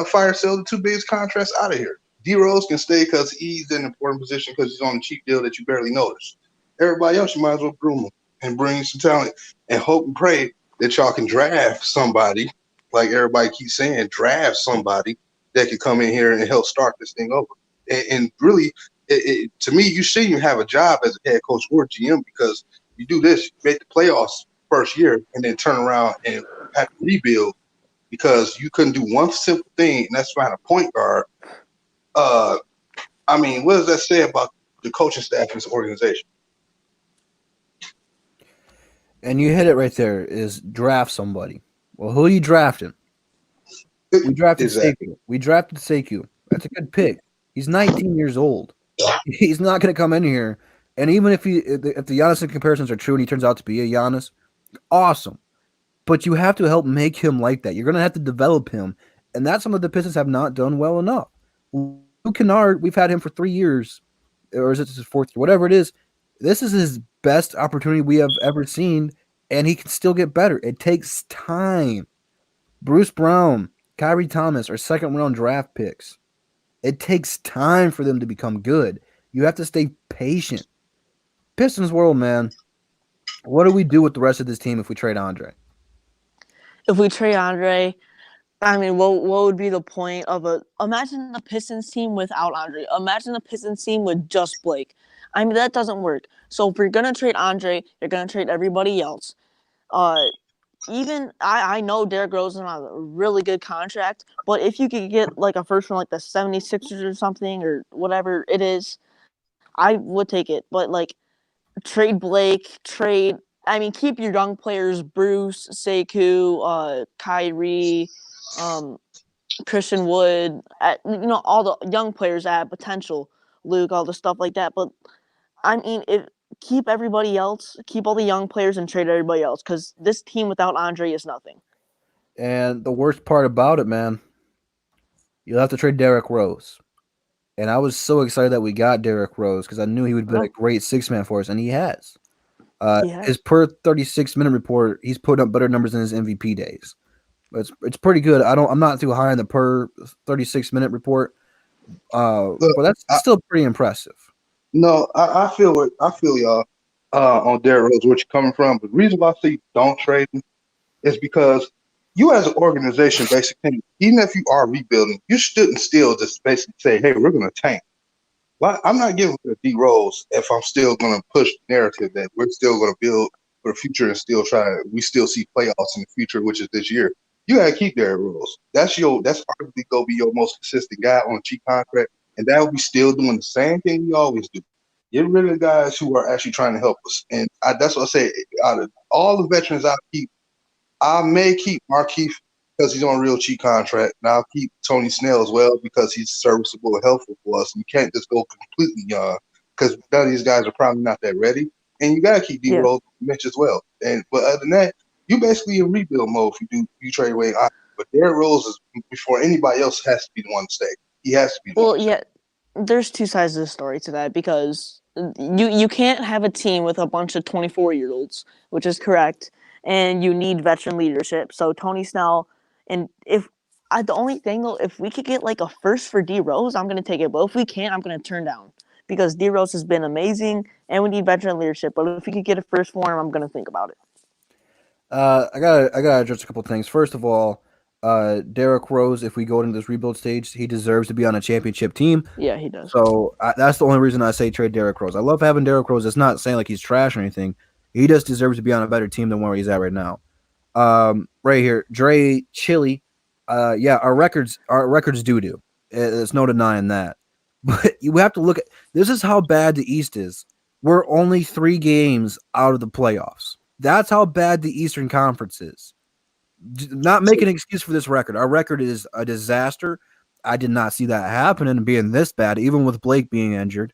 fire sell the two biggest contracts out of here. D Rose can stay because he's in an important position because he's on a cheap deal that you barely notice. Everybody else, you might as well groom them and bring some talent and hope and pray that y'all can draft somebody, like everybody keeps saying, draft somebody that can come in here and help start this thing over. And really, to me, you shouldn't even have a job as a head coach or GM because you do this, you make the playoffs first year, and then turn around and have to rebuild because you couldn't do one simple thing, and that's find a point guard. I mean, what does that say about the coaching staff in this organization? And you hit it right there is draft somebody. Well, who are you drafting? We drafted Exactly. Sekou. We drafted Sekou. That's a good pick. He's 19 years old. He's not going to come in here. And even if the Giannis comparisons are true and he turns out to be a Giannis, awesome. But you have to help make him like that. You're going to have to develop him. And that's something the Pistons have not done well enough. Luke Kennard, we've had him for 3 years. Or is it his fourth year? Whatever it is. This is his best opportunity we have ever seen, and he can still get better. It takes time. Bruce Brown, Kyrie Thomas are second-round draft picks. It takes time for them to become good. You have to stay patient. Pistons world, man. What do we do with the rest of this team if we trade Andre? If we trade Andre, I mean, what would be the point of imagine the Pistons team without Andre. Imagine the Pistons team with just Blake. I mean, that doesn't work. So if you're going to trade Andre, you're going to trade everybody else. Even I know Derrick Rose is on a really good contract, but if you could get like a first from like the 76ers or something or whatever it is, I would take it. But like trade Blake, keep your young players, Bruce, Sekou, Kyrie, Christian Wood, all the young players that have potential, Luke, all the stuff like that. But I mean, keep everybody else, keep all the young players and trade everybody else because this team without Andre is nothing. And the worst part about it, man, you'll have to trade Derrick Rose. And I was so excited that we got Derrick Rose because I knew he would be a great six-man for us, and he has. His per 36-minute report, he's putting up better numbers than his MVP days. It's pretty good. I'm not too high on the per 36-minute report, but that's still pretty impressive. No, I feel y'all on Derrick Rose, where you're coming from. But the reason why I say don't trade him is because you as an organization, basically, even if you are rebuilding, you shouldn't still just basically say, hey, we're going to tank. Well, I'm not giving it to D Rose if I'm still going to push the narrative that we're still going to build for the future and still we still see playoffs in the future, which is this year. You got to keep Derrick Rose. That's arguably going to be your most consistent guy on a cheap contract. And that will be still doing the same thing we always do. Get rid of the guys who are actually trying to help us. And that's what I say. Out of all the veterans I may keep Markeith because he's on a real cheap contract. And I'll keep Tony Snell as well because he's serviceable and helpful for us. You can't just go completely young because none of these guys are probably not that ready. and you gotta keep D Yeah. Rose on the bench as well. But other than that, you basically in rebuild mode if you trade away. But Derrick Rose is before anybody else has to be the one to stay. He has to be the one. Well, yeah, there's two sides of the story to that because you can't have a team with a bunch of 24-year-olds, which is correct, and you need veteran leadership. So Tony Snell, and the only thing though, if we could get like a first for D Rose, I'm gonna take it. But if we can't, I'm gonna turn down because D Rose has been amazing, and we need veteran leadership. But if we could get a first for him, I'm gonna think about it. I gotta address a couple things. First of all, Derrick Rose, if we go into this rebuild stage, he deserves to be on a championship team. Yeah, he does. So that's the only reason I say trade Derrick Rose. I love having Derrick Rose. It's not saying like he's trash or anything. He just deserves to be on a better team than where he's at right now. Right here, Dre Chili. Yeah, our records do. There's no denying that. But you have to look at this is how bad the East is. We're only 3 games out of the playoffs. That's how bad the Eastern Conference is. Not making an excuse for this record. Our record is a disaster. I did not see that happening and being this bad, even with Blake being injured.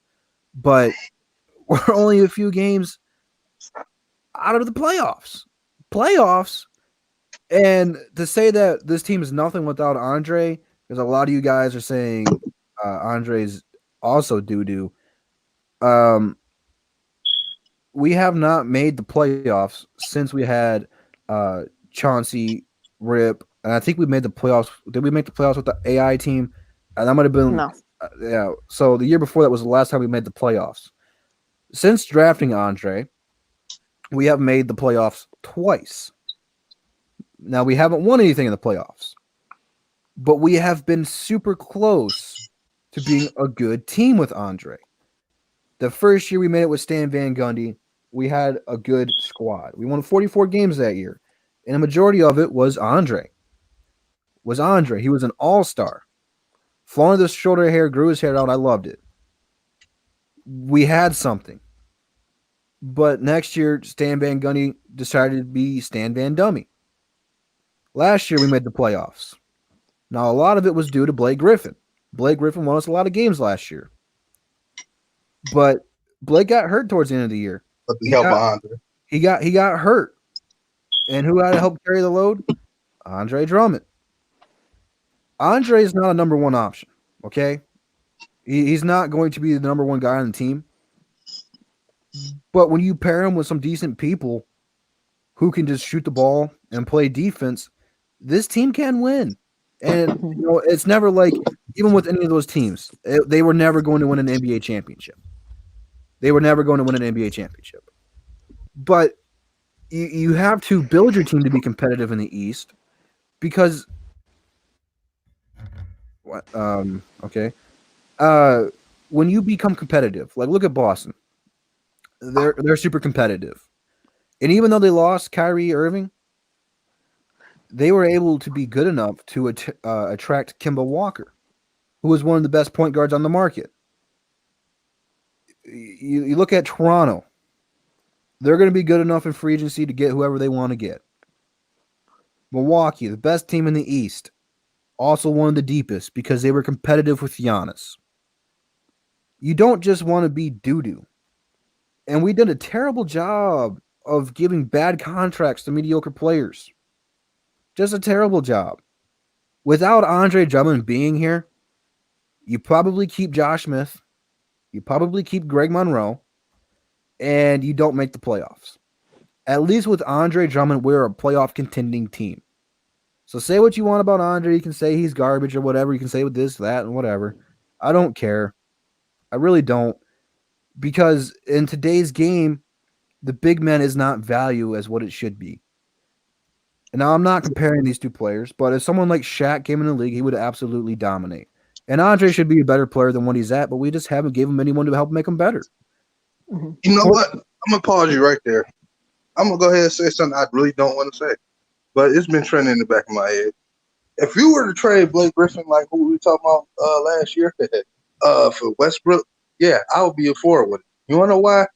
But we're only a few games out of the playoffs. And to say that this team is nothing without Andre, because a lot of you guys are saying Andre's also doo-doo. We have not made the playoffs since we had Chauncey, Rip, and I think we made the playoffs. Did we make the playoffs with the AI team? And that might have been No. Yeah. So the year before that was the last time we made the playoffs. Since drafting Andre, we have made the playoffs twice. Now we haven't won anything in the playoffs, but we have been super close to being a good team with Andre. The first year we made it with Stan Van Gundy, we had a good squad. We won 44 games that year, and a majority of it was Andre. He was an all-star. Flaunted his shoulder hair, grew his hair out. I loved it. We had something. But next year, Stan Van Gundy decided to be Stan Van Dummy. Last year, we made the playoffs. Now, a lot of it was due to Blake Griffin. Blake Griffin won us a lot of games last year. But Blake got hurt towards the end of the year. But the help of Andre. He got hurt. And who had to help carry the load? Andre Drummond. Andre is not a number one option, okay? He's not going to be the number one guy on the team. But when you pair him with some decent people who can just shoot the ball and play defense, this team can win. And it's never like, even with any of those teams, they were never going to win an NBA championship. But you have to build your team to be competitive in the East because okay. When you become competitive, like look at Boston. They're super competitive. And even though they lost Kyrie Irving, they were able to be good enough to attract Kemba Walker, who was one of the best point guards on the market. You look at Toronto. They're going to be good enough in free agency to get whoever they want to get. Milwaukee, the best team in the East, also one of the deepest because they were competitive with Giannis. You don't just want to be doo-doo. And we did a terrible job of giving bad contracts to mediocre players. Just a terrible job. Without Andre Drummond being here, you probably keep Josh Smith. You probably keep Greg Monroe. And you don't make the playoffs. At least with Andre Drummond, we're a playoff contending team. So say what you want about Andre. You can say he's garbage or whatever. You can say with this, that, and whatever. I don't care. I really don't. Because in today's game, the big man is not value as what it should be. And now I'm not comparing these two players, but if someone like Shaq came in the league, he would absolutely dominate. And Andre should be a better player than what he's at, but we just haven't given him anyone to help make him better. You know what? I'm going to pause you right there. I'm going to go ahead and say something I really don't want to say, but it's been trending in the back of my head. If you were to trade Blake Griffin like who we were talking about last year for Westbrook, yeah, I would be a forward with it. You want to know why?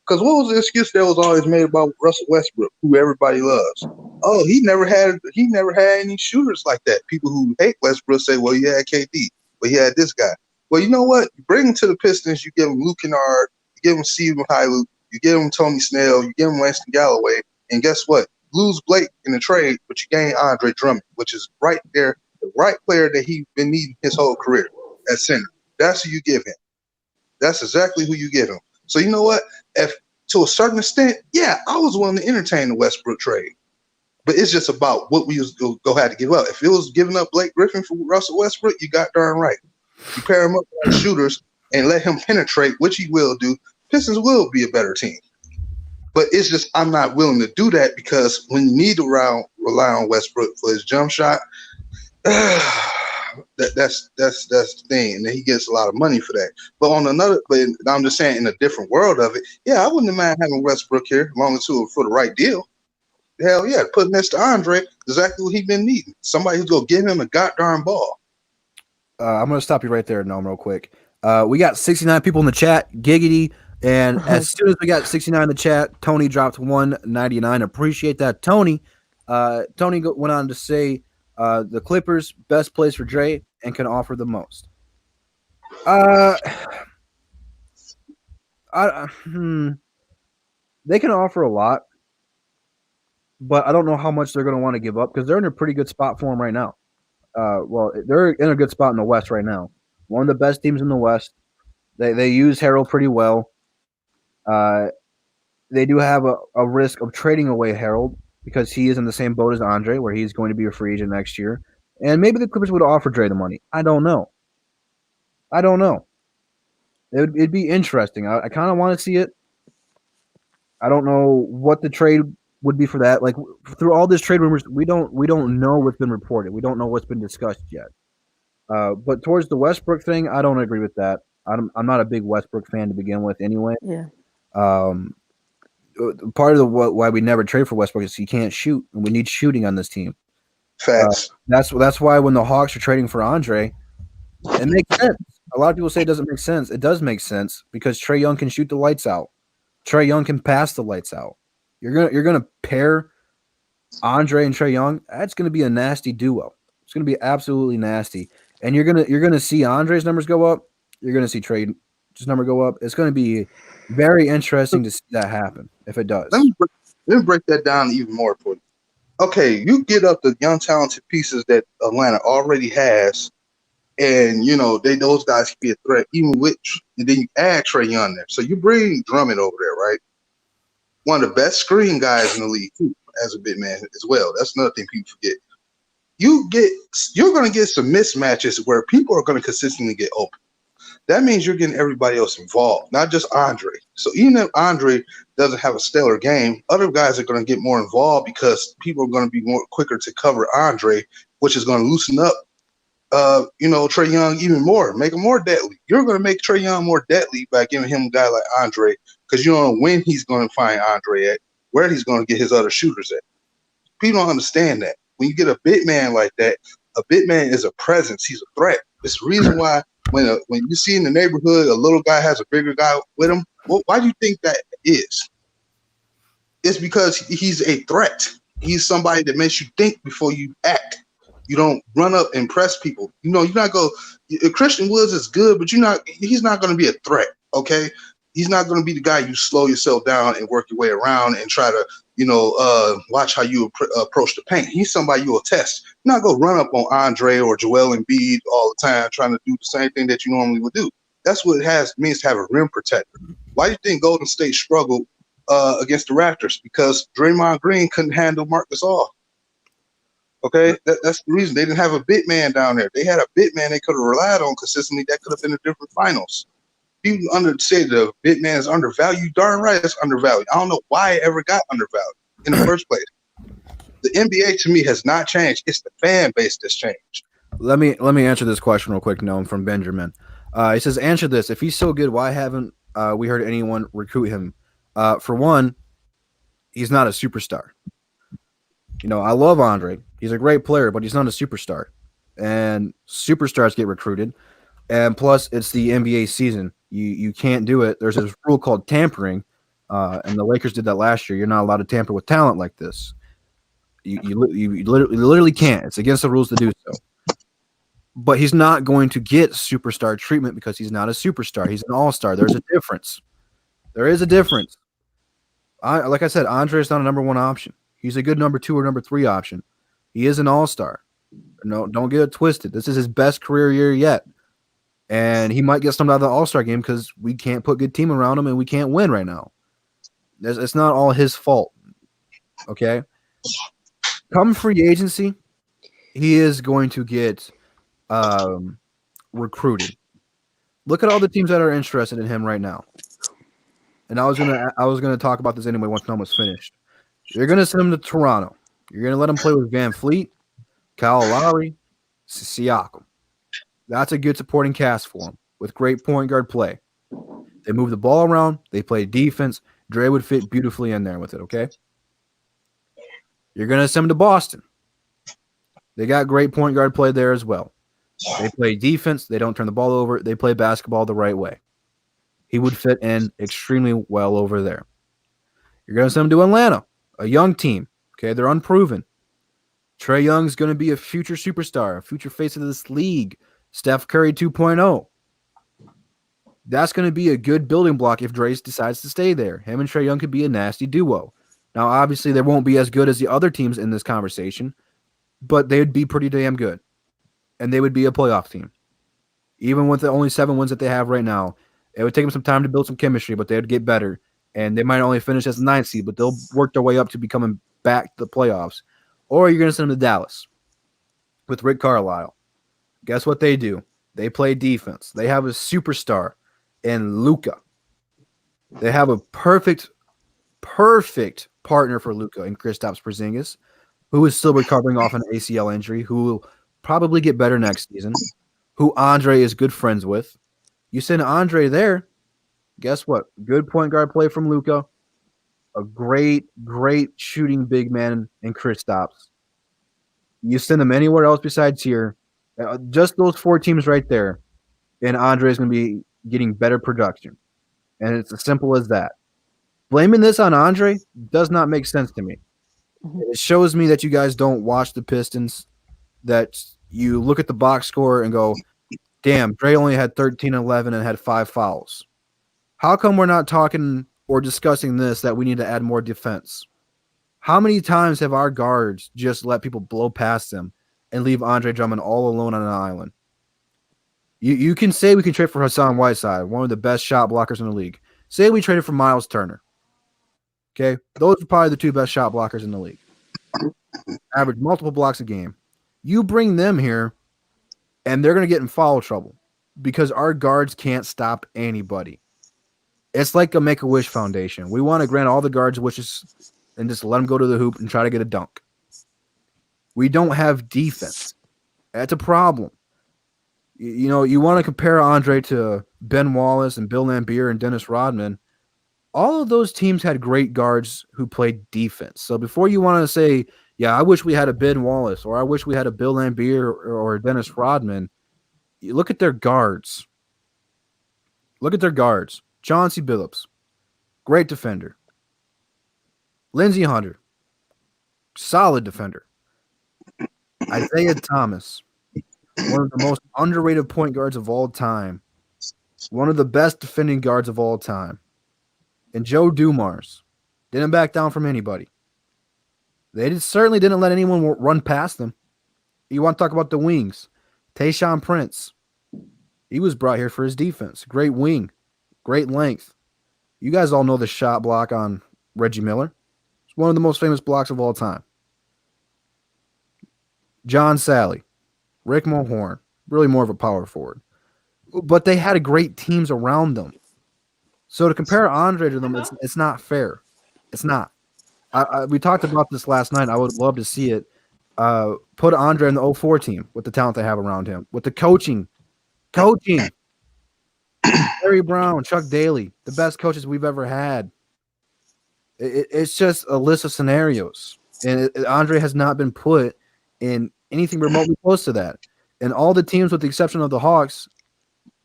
Because what was the excuse that was always made about Russell Westbrook, who everybody loves? Oh, he never had any shooters like that. People who hate Westbrook say, well, he had KD, but he had this guy. Well, you know what? You bring him to the Pistons, you give him Luke Kennard, you give him Stephen Hyluk, You give him Tony Snell, you give him Winston Galloway, and guess what? Lose Blake in the trade, but you gain Andre Drummond, which is right there, the right player that he's been needing his whole career at center. That's who you give him. That's exactly who you give him. So you know what? If to a certain extent, yeah, I was willing to entertain the Westbrook trade. But it's just about what we was go have to give up. If it was giving up Blake Griffin for Russell Westbrook, you got darn right. You pair him up with shooters and let him penetrate, which he will do. Pistons will be a better team. But it's just I'm not willing to do that because when you need to rely on Westbrook for his jump shot, that's the thing, and then he gets a lot of money for that. But I'm just saying, in a different world of it, yeah, I wouldn't mind having Westbrook here, as long as it was for the right deal. Hell yeah, put next to Andre, exactly what he's been needing. Somebody who's gonna give him a goddamn ball. I'm gonna stop you right there, Noam, real quick. We got 69 people in the chat, giggity, and as soon as we got 69 in the chat, Tony dropped 199. Appreciate that, Tony. Tony went on to say the Clippers best place for Dre and can offer the most. They can offer a lot, but I don't know how much they're going to want to give up because they're in a pretty good spot for him right now. Well, they're in a good spot in the West right now. One of the best teams in the West. They use Harold pretty well. They do have a risk of trading away Harold because he is in the same boat as Andre, where he's going to be a free agent next year. And maybe the Clippers would offer Dre the money. I don't know. It'd be interesting. I kind of want to see it. I don't know what the trade would be for that. Like through all this trade rumors, we don't know what's been reported. We don't know what's been discussed yet. But towards the Westbrook thing, I don't agree with that. I'm not a big Westbrook fan to begin with, anyway. Yeah. Part of why we never trade for Westbrook is he can't shoot, and we need shooting on this team. Facts. That's why when the Hawks are trading for Andre, it makes sense. A lot of people say it doesn't make sense. It does make sense because Trae Young can shoot the lights out. Trae Young can pass the lights out. You're gonna pair Andre and Trae Young. That's gonna be a nasty duo. It's gonna be absolutely nasty, and you're gonna see Andre's numbers go up. You're gonna see Trae's number go up. It's gonna be very interesting to see that happen if it does. Let me break that down even more for you. Okay, you get up the young talented pieces that Atlanta already has, and those guys can be a threat even with, and then you add Trae Young there. So you bring Drummond over there, right? One of the best screen guys in the league too, as a big man as well. That's another thing people forget. You're going to get some mismatches where people are going to consistently get open. That means you're getting everybody else involved, not just Andre. So even if Andre doesn't have a stellar game, other guys are going to get more involved because people are going to be more quicker to cover Andre, which is going to loosen up, Trae Young even more, make him more deadly. You're going to make Trae Young more deadly by giving him a guy like Andre because you don't know when he's going to find Andre at, where he's going to get his other shooters at. People don't understand that. When you get a big man like that, a big man is a presence. He's a threat. It's the reason why when you see in the neighborhood a little guy has a bigger guy with him, why do you think that is? It's because he's a threat. He's somebody that makes you think before you act. You don't run up and press people. You're not Christian Woods is good, but he's not going to be a threat, okay? He's not going to be the guy you slow yourself down and work your way around and try to, watch how you approach the paint. He's somebody you will test. You're not going to run up on Andre or Joel Embiid all the time trying to do the same thing that you normally would do. That's what it means to have a rim protector. Why do you think Golden State struggled against the Raptors? Because Draymond Green couldn't handle Marc Gasol. Okay, that's the reason. They didn't have a big man down there. They had a big man they could have relied on consistently. That could have been a different finals. People say the big man is undervalued. Darn right, it's undervalued. I don't know why it ever got undervalued in the first place. The NBA to me has not changed. It's the fan base that's changed. Let me answer this question real quick, Noam, from Benjamin. He says, answer this. If he's so good, why haven't we heard anyone recruit him? For one, he's not a superstar. I love Andre. He's a great player, but he's not a superstar. And superstars get recruited. And plus, it's the NBA season. You can't do it. There's this rule called tampering, and the Lakers did that last year. You're not allowed to tamper with talent like this. You literally can't. It's against the rules to do so. But he's not going to get superstar treatment because he's not a superstar. He's an all-star. There's a difference. There is a difference. Like I said, Andre is not a number one option. He's a good number 2 or number 3 option. He is an all-star. No, don't get it twisted. This is his best career year yet. And he might get stumped out of the all-star game because we can't put good team around him and we can't win right now. It's not all his fault. Okay? Come free agency, he is going to get recruited. Look at all the teams that are interested in him right now. And I was gonna talk about this anyway once Tom was finished. You're gonna send him to Toronto. You're gonna let him play with Van Fleet, Kyle Lowry, Siakam. That's a good supporting cast for him with great point guard play. They move the ball around. They play defense. Dre would fit beautifully in there with it, okay? You're going to send him to Boston. They got great point guard play there as well. They play defense. They don't turn the ball over. They play basketball the right way. He would fit in extremely well over there. You're going to send him to Atlanta, a young team. Okay, they're unproven. Trae Young's going to be a future superstar, a future face of this league. Steph Curry 2.0. That's going to be a good building block if Dre decides to stay there. Him and Trae Young could be a nasty duo. Now, obviously, they won't be as good as the other teams in this conversation, but they would be pretty damn good. And they would be a playoff team. Even with the only 7 wins that they have right now, it would take them some time to build some chemistry, but they would get better. And they might only finish as the 9th seed, but they'll work their way up to becoming back to the playoffs. Or you're going to send them to Dallas with Rick Carlisle. Guess what they do? They play defense. They have a superstar in Luka. They have a perfect partner for Luka in Kristaps Porzingis, who is still recovering off an ACL injury, who will probably get better next season, who Andre is good friends with. You send Andre there, guess what? Good point guard play from Luka, a great shooting big man in Kristaps. You send them anywhere else besides here, just those 4 teams right there, and Andre is going to be getting better production. And it's as simple as that. Blaming this on Andre does not make sense to me. It shows me that you guys don't watch the Pistons, that you look at the box score and go, damn, Dre only had 13-11 and had 5 fouls. How come we're not talking or discussing this, that we need to add more defense? How many times have our guards just let people blow past them and leave Andre Drummond all alone on an island? You can say we can trade for Hassan Whiteside, one of the best shot blockers in the league. Say we traded for Miles Turner. Okay? Those are probably the 2 best shot blockers in the league. Average multiple blocks a game. You bring them here, and they're going to get in foul trouble because our guards can't stop anybody. It's like a Make-A-Wish Foundation. We want to grant all the guards wishes and just let them go to the hoop and try to get a dunk. We don't have defense. That's a problem. You know, you want to compare Andre to Ben Wallace and Bill Laimbeer and Dennis Rodman. All of those teams had great guards who played defense. So before you want to say, yeah, I wish we had a Ben Wallace or I wish we had a Bill Laimbeer or Dennis Rodman, you look at their guards. Look at their guards. Chauncey Billups, great defender. Lindsey Hunter, solid defender. Isaiah Thomas, one of the most underrated point guards of all time. One of the best defending guards of all time. And Joe Dumars didn't back down from anybody. They certainly didn't let anyone run past them. You want to talk about the wings. Tayshaun Prince. He was brought here for his defense. Great wing. Great length. You guys all know the shot block on Reggie Miller. It's one of the most famous blocks of all time. John Sally. Rick Mulhorn. Really more of a power forward. But they had great teams around them. So to compare Andre to them, it's not fair. It's not. We talked about this last night. I would love to see it. Put Andre in the 04 team with the talent they have around him. With the coaching. Larry Brown, Chuck Daly, the best coaches we've ever had. It's just a list of scenarios. And Andre has not been put in anything remotely close to that. And all the teams, with the exception of the Hawks,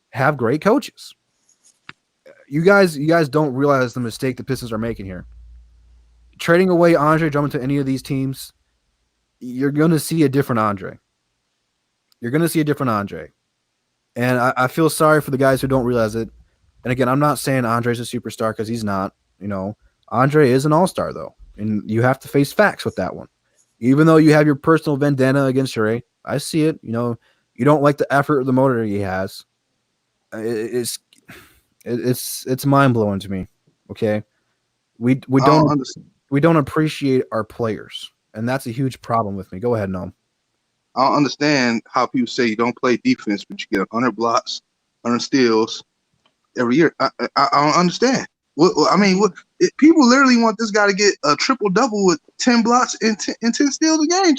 have great coaches. You guys don't realize the mistake the Pistons are making here. Trading away Andre Drummond to any of these teams, you're going to see a different Andre. You're going to see a different Andre. And I feel sorry for the guys who don't realize it. And again, I'm not saying Andre's a superstar because he's not. You know, Andre is an all-star, though, and you have to face facts with that one. Even though you have your personal vendetta against Sheree, I see it. You don't like the effort or the motor he has. It's mind-blowing to me. Okay, we don't appreciate our players, and that's a huge problem with me. Go ahead, Noam. I don't understand how people say you don't play defense, but you get 100 blocks, 100 steals every year. I don't understand. People literally want this guy to get a triple-double with 10 blocks and 10 steals a game.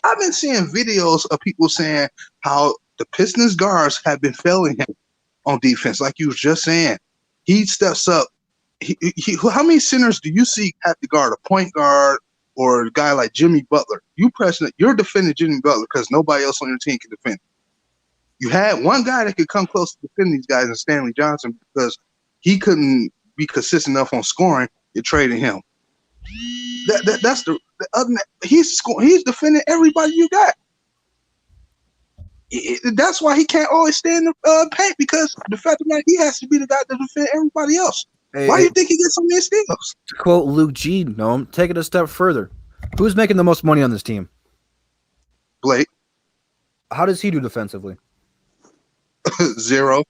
I've been seeing videos of people saying how the Pistons guards have been failing him on defense, like you was just saying. He steps up. How many centers do you see have to guard a point guard or a guy like Jimmy Butler? You're defending Jimmy Butler because nobody else on your team can defend. You had one guy that could come close to defend these guys, and Stanley Johnson, because he couldn't be consistent enough on scoring. You're trading him. That's the other. He's defending everybody you got. That's why he can't always stay in the paint, because the fact of the matter, he has to be the guy to defend everybody else. Why do you think he gets so many steals? To quote Luke G, Noam, take it a step further. Who's making the most money on this team? Blake. How does he do defensively? 0.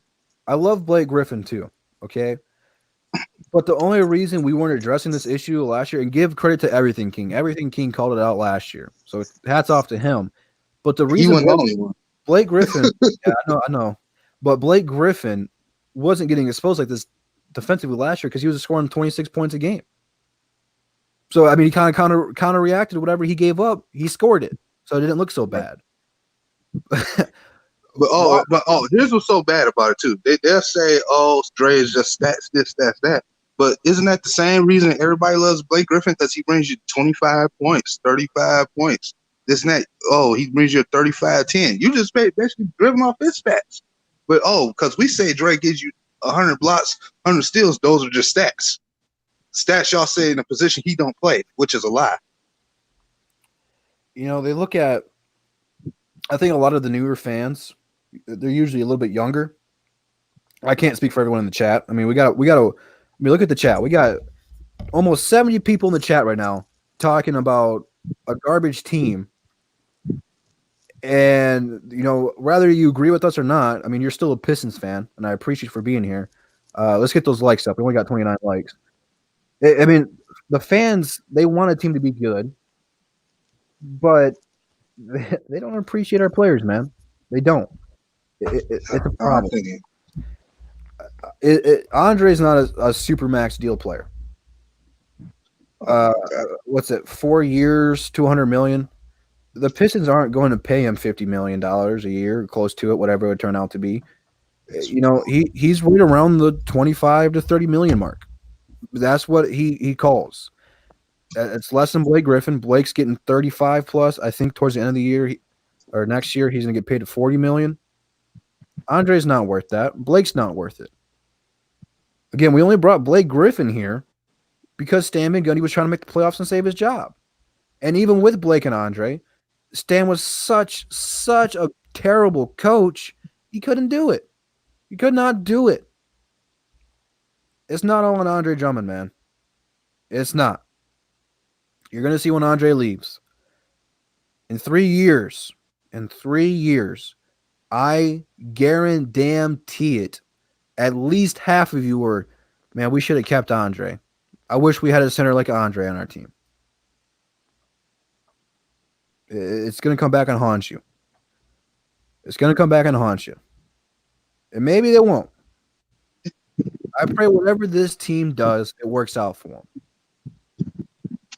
I love Blake Griffin too, okay? But the only reason we weren't addressing this issue last year, and give credit to Everything King. Everything King called it out last year. So hats off to him. But the reason Blake Griffin, yeah, I know. But Blake Griffin wasn't getting exposed like this defensively last year because he was scoring 26 points a game. So, I mean, he kind of counter-reacted. Whatever he gave up, he scored it. So it didn't look so bad. But here's what's so bad about it too. They'll say, "Oh, Dre is just stats, this, stats, that." But isn't that the same reason everybody loves Blake Griffin? Because he brings you 25 points, 35 points, this and that. Oh, he brings you a 35-10. You just basically driven off his stats. But because we say Dre gives you 100 blocks, 100 steals, those are just stats. Stats y'all say in a position he don't play, which is a lie. They look at. I think a lot of the newer fans, they're usually a little bit younger. I can't speak for everyone in the chat. I mean, we got to look at the chat. We got almost 70 people in the chat right now talking about a garbage team. And, whether you agree with us or not, I mean, you're still a Pistons fan, and I appreciate you for being here. Let's get those likes up. We only got 29 likes. I mean, the fans, they want a team to be good, but they don't appreciate our players, man. They don't. It's a problem. Andre's not a supermax deal player. What's it? 4 years, $200 million. The Pistons aren't going to pay him $50 million a year, close to it, whatever it would turn out to be. He's right around the 25 to 30 million mark. That's what he calls. It's less than Blake Griffin. Blake's getting 35 plus. I think towards the end of the year or next year, he's going to get paid to $40 million. Andre's not worth that. Blake's not worth it. Again, we only brought Blake Griffin here because Stan Van Gundy was trying to make the playoffs and save his job. And even with Blake and Andre, Stan was such a terrible coach, he couldn't do it. He could not do it. It's not all on Andre Drummond, man. It's not. You're going to see when Andre leaves. In 3 years, I guarantee it, at least half of you were, man, we should have kept Andre. I wish we had a center like Andre on our team. It's going to come back and haunt you. And maybe they won't. I pray whatever this team does, it works out for them.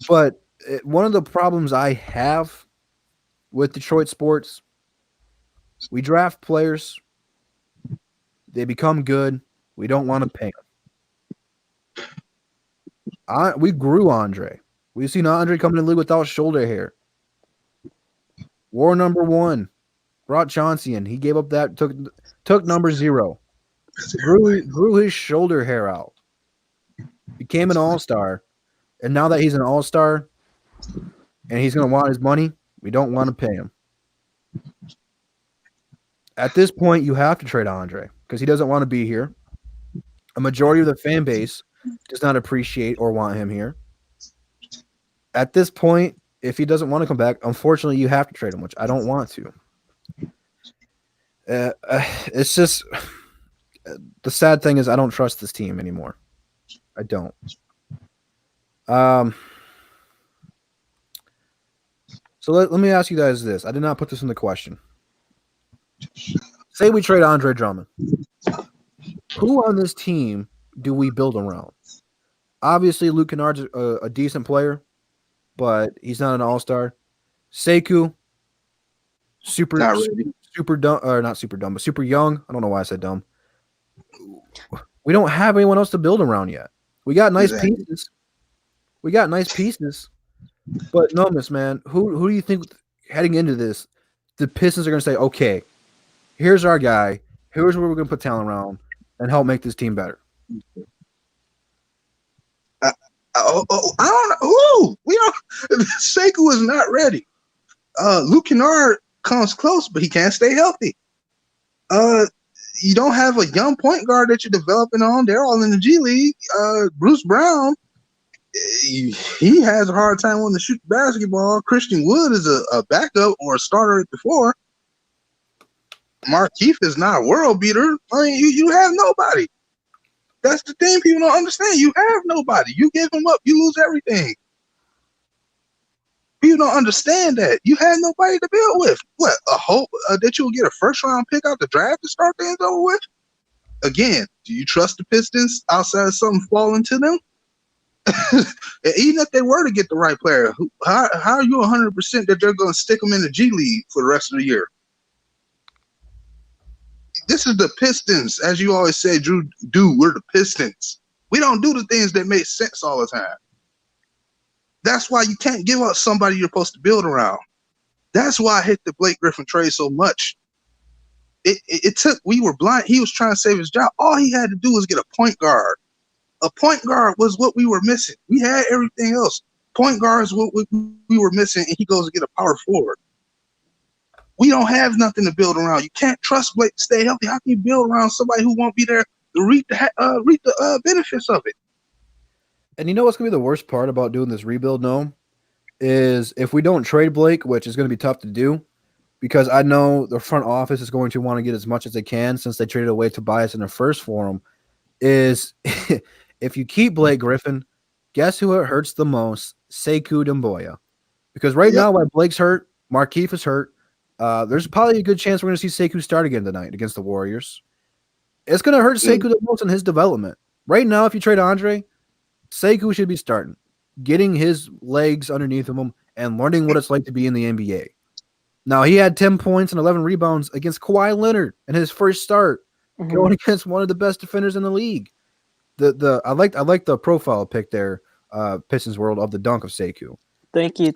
But one of the problems I have with Detroit sports, we draft players, they become good, we don't want to pay them. We grew Andre. We've seen Andre come in the league without shoulder hair. War number 1, brought Chauncey in. He gave up that, took number 0. Grew his shoulder hair out. Became an all-star. And now that he's an all-star and he's going to want his money, we don't want to pay him. At this point, you have to trade Andre because he doesn't want to be here. A majority of the fan base does not appreciate or want him here. At this point, if he doesn't want to come back, unfortunately, you have to trade him, which I don't want to. It's just the sad thing is I don't trust this team anymore. I don't. So let me ask you guys this. I did not put this in the question. Say we trade Andre Drummond. Who on this team do we build around? Obviously, Luke Kennard's a decent player, but he's not an all-star. Sekou, super dumb, or not super dumb, but super young. I don't know why I said dumb. We don't have anyone else to build around yet. We got nice pieces. But no, man, who do you think heading into this, the Pistons are going to say, okay, here's our guy, here's where we're going to put talent around and help make this team better? I don't know. Ooh, we don't. Sekou is not ready. Luke Kennard comes close, but he can't stay healthy. You don't have a young point guard that you're developing on. They're all in the G League. Bruce Brown, he has a hard time wanting to shoot the basketball. Christian Wood is a backup or a starter at the four. Markieff is not a world beater. I mean, you have nobody. That's the thing people don't understand. You have nobody. You give him up, you lose everything. People don't understand that. You have nobody to build with. What, a hope that you'll get a first-round pick out the draft to start things over with? Again, do you trust the Pistons outside of something falling to them? Even if they were to get the right player, how are you 100% that they're going to stick them in the G League for the rest of the year? This is the Pistons, as you always say, Drew. We're the Pistons. We don't do the things that make sense all the time. That's why you can't give up somebody you're supposed to build around. That's why I hate the Blake Griffin trade so much. It took. We were blind. He was trying to save his job. All he had to do was get a point guard. A point guard was what we were missing. We had everything else. Point guard is what we were missing, and he goes to get a power forward. We don't have nothing to build around. You can't trust Blake to stay healthy. How can you build around somebody who won't be there to reap the benefits of it? And you know what's going to be the worst part about doing this rebuild, Noam, is if we don't trade Blake, which is going to be tough to do, because I know the front office is going to want to get as much as they can since they traded away Tobias in their first for him, is if you keep Blake Griffin, guess who it hurts the most? Sekou Doumbouya. Because right now, while Blake's hurt, Markieff is hurt, there's probably a good chance we're going to see Sekou start again tonight against the Warriors. It's going to hurt Sekou the most in his development. Right now, if you trade Andre, Sekou should be starting, getting his legs underneath him and learning what it's like to be in the NBA. Now, he had 10 points and 11 rebounds against Kawhi Leonard in his first start, going against one of the best defenders in the league. I like the profile pic there, Pistons World, of the dunk of Sekou. Thank you.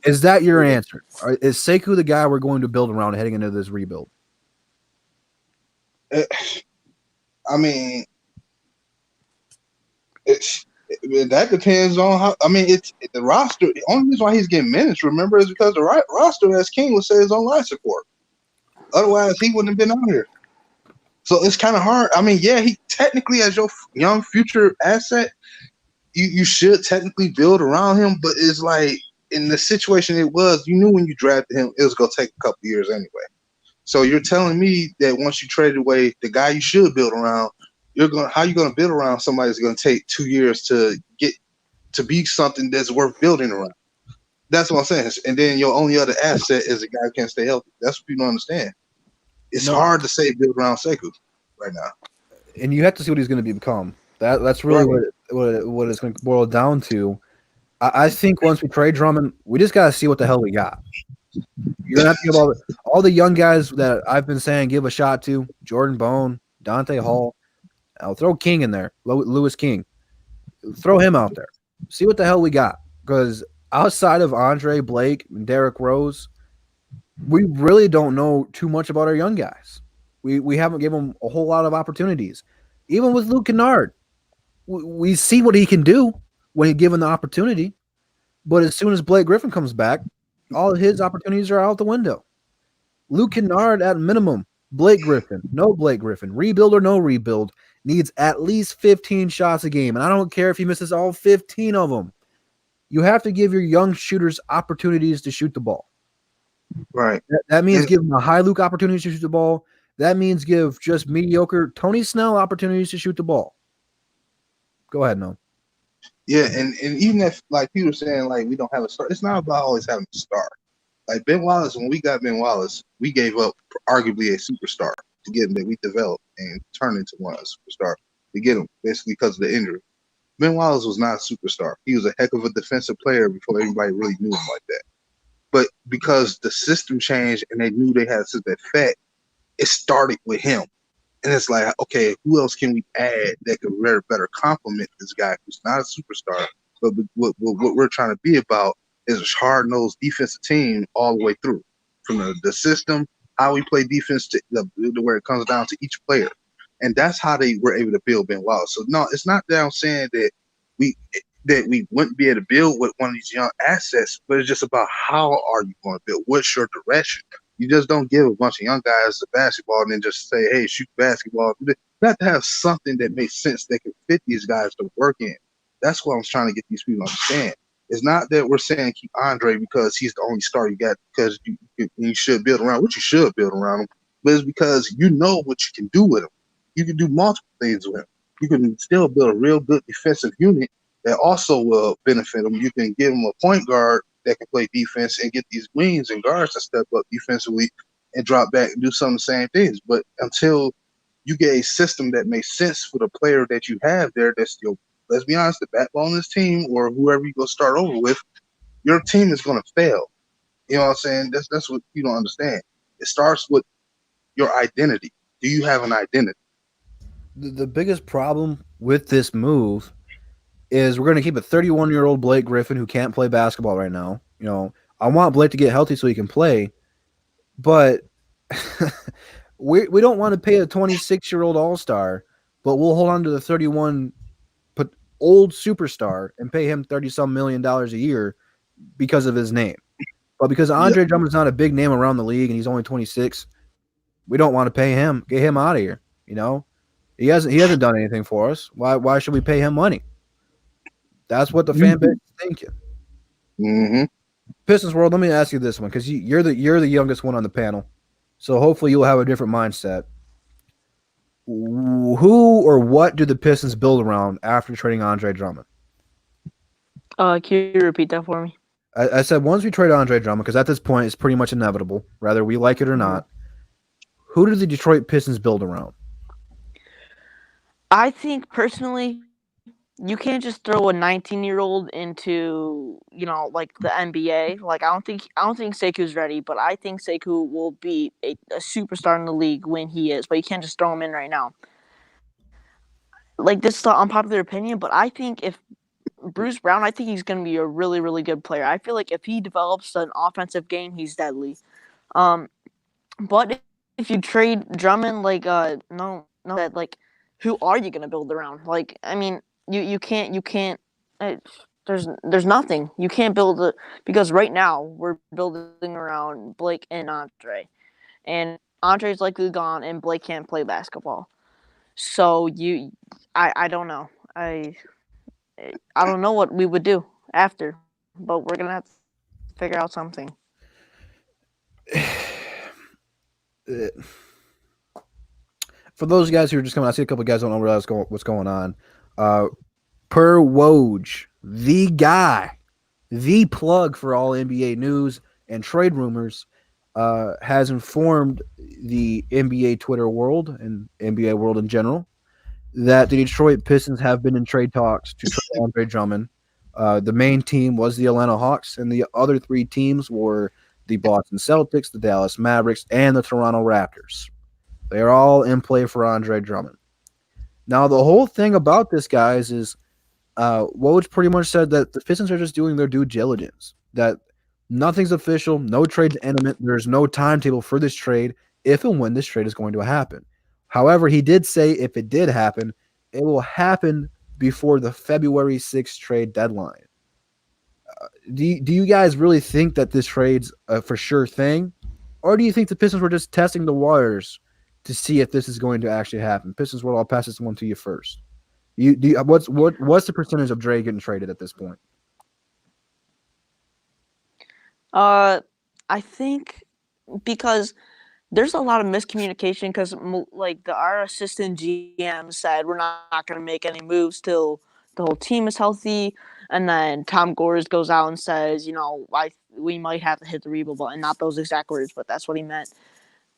Is that your answer? Is Sekou the guy we're going to build around heading into this rebuild? I mean, that depends on how. I mean, it's the roster. The only reason why he's getting minutes, remember, is because the roster, as King would say, is on life support. Otherwise, he wouldn't have been out here. So it's kind of hard. I mean, yeah, he technically, as your young future asset, you should technically build around him. But it's like in the situation it was, you knew when you drafted him, it was going to take a couple years anyway. So you're telling me that once you traded away the guy you should build around, how you going to build around somebody that's going to take 2 years to get to be something that's worth building around? That's what I'm saying. And then your only other asset is a guy who can't stay healthy. That's what people don't understand. It's hard to say build around Sekou right now. And you have to see what he's going to become. That's really what it's going to boil down to. I think once we trade Drummond, we just got to see what the hell we got. You're going to have to give all the young guys that I've been saying give a shot to, Jordan Bone, Dante Hall. I'll throw King in there, Lewis King. Throw him out there. See what the hell we got. Because outside of Andre, Blake, and Derrick Rose, we really don't know too much about our young guys. We haven't given them a whole lot of opportunities. Even with Luke Kennard, we see what he can do when he's given the opportunity. But as soon as Blake Griffin comes back, all of his opportunities are out the window. Luke Kennard at minimum, Blake Griffin, no Blake Griffin, rebuild or no rebuild. needs at least 15 shots a game. And I don't care if he misses all 15 of them. You have to give your young shooters opportunities to shoot the ball. Right. That means give them a high Luke opportunities to shoot the ball. That means give just mediocre Tony Snell opportunities to shoot the ball. Go ahead, Noam. Yeah, and even if like people are saying like we don't have a star, it's not about always having a star. Like Ben Wallace, when we got Ben Wallace, we gave up arguably a superstar to get him that we developed and turned into one of a superstar to get him basically because of the injury. Ben Wallace was not a superstar. He was a heck of a defensive player before everybody really knew him like that. But because the system changed and they knew they had such an effect, it started with him. And it's like, okay, who else can we add that could better complement this guy who's not a superstar? But what we're trying to be about is a hard-nosed defensive team all the way through. From the system, how we play defense to where it comes down to each player. And that's how they were able to build Ben Wallace. So, no, it's not that I'm saying that we wouldn't be able to build with one of these young assets, but it's just about how are you going to build? What's your direction? You just don't give a bunch of young guys a basketball and then just say, hey, shoot basketball. You have to have something that makes sense that can fit these guys to work in. That's what I'm trying to get these people to understand. It's not that we're saying keep Andre because he's the only star you got because you should build around, which you should build around him, but it's because you know what you can do with him. You can do multiple things with him. You can still build a real good defensive unit that also will benefit him. You can give him a point guard that can play defense and get these wings and guards to step up defensively and drop back and do some of the same things. But until you get a system that makes sense for the player that you have there, that's still, let's be honest, the backbone of this team or whoever you go start over with, your team is going to fail. You know what I'm saying? That's what you don't understand. It starts with your identity. Do you have an identity? The biggest problem with this move is we're going to keep a 31-year-old Blake Griffin who can't play basketball right now. You know, I want Blake to get healthy so he can play, but we don't want to pay a 26-year-old all-star, but we'll hold on to the 31 old superstar and pay him $30-some million a year because of his name. But because Andre Drummond's not a big name around the league and he's only 26, we don't want to pay him. Get him out of here. You know, he hasn't done anything for us. Why should we pay him money? That's what the fan base is thinking. Mm-hmm. Pistons World, let me ask you this one because you're the youngest one on the panel, so hopefully you'll have a different mindset. Who or what do the Pistons build around after trading Andre Drummond? Can you repeat that for me? I said once we trade Andre Drummond, because at this point it's pretty much inevitable, whether we like it or not. Who do the Detroit Pistons build around? I think personally, you can't just throw a 19-year-old into, like the NBA. Like I don't think Seku's ready, but I think Sekou will be a superstar in the league when he is. But you can't just throw him in right now. Like this is an unpopular opinion, but I think if Bruce Brown, I think he's going to be a really, really good player. I feel like if he develops an offensive game, he's deadly. But if you trade Drummond, like that, like who are you going to build around? Like I mean. You can't. There's nothing. You can't build it because right now we're building around Blake and Andre Andre's likely gone, and Blake can't play basketball. So I don't know. I don't know what we would do after, but we're gonna have to figure out something. For those guys who are just coming, I see a couple of guys don't know realize what's going on. Per Woj, the guy, the plug for all NBA news and trade rumors, has informed the NBA Twitter world and NBA world in general that the Detroit Pistons have been in trade talks to trade Andre Drummond. The main team was the Atlanta Hawks, and the other three teams were the Boston Celtics, the Dallas Mavericks, and the Toronto Raptors. They are all in play for Andre Drummond. Now, the whole thing about this, guys, is Woj pretty much said that the Pistons are just doing their due diligence, that nothing's official, no trade's imminent, there's no timetable for this trade if and when this trade is going to happen. However, he did say if it did happen, it will happen before the February 6th trade deadline. Do you guys really think that this trade's a for sure thing? Or do you think the Pistons were just testing the waters to see if this is going to actually happen. Pistons World, I'll pass this one to you first. What's the percentage of Dre getting traded at this point? I think because there's a lot of miscommunication because like our assistant GM said we're not going to make any moves till the whole team is healthy, and then Tom Gores goes out and says, we might have to hit the rebuild button. Not those exact words, but that's what he meant.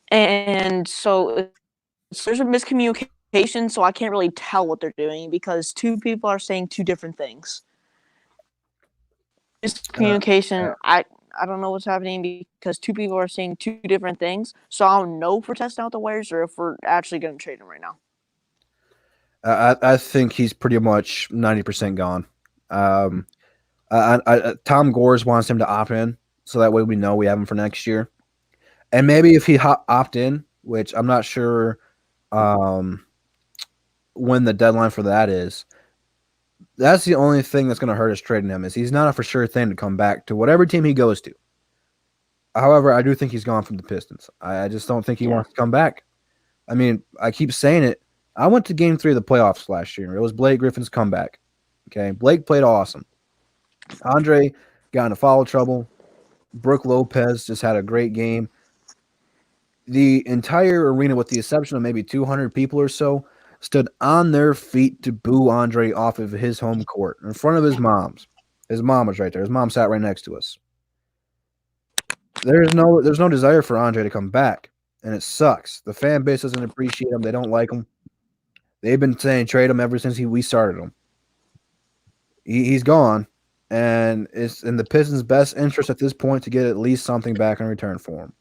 And so there's a miscommunication, so I can't really tell what they're doing because two people are saying two different things. Miscommunication. I don't know what's happening because two people are saying two different things. So I don't know if we're testing out the Warriors or if we're actually going to trade him right now. I think he's pretty much 90% gone. Tom Gores wants him to opt in, so that way we know we have him for next year. And maybe if he opt in, which I'm not sure when the deadline for that is, that's the only thing that's going to hurt us trading him is he's not a for sure thing to come back to whatever team he goes to. However, I do think he's gone from the Pistons. I just don't think he wants to come back. I mean, I keep saying it. I went to Game 3 of the playoffs last year. It was Blake Griffin's comeback. Okay, Blake played awesome. Andre got into foul trouble. Brook Lopez just had a great game. The entire arena, with the exception of maybe 200 people or so, stood on their feet to boo Andre off of his home court in front of his mom's. His mom was right there. His mom sat right next to us. There's no desire for Andre to come back, and it sucks. The fan base doesn't appreciate him. They don't like him. They've been saying trade him ever since we started him. He's gone, and it's in the Pistons' best interest at this point to get at least something back in return for him.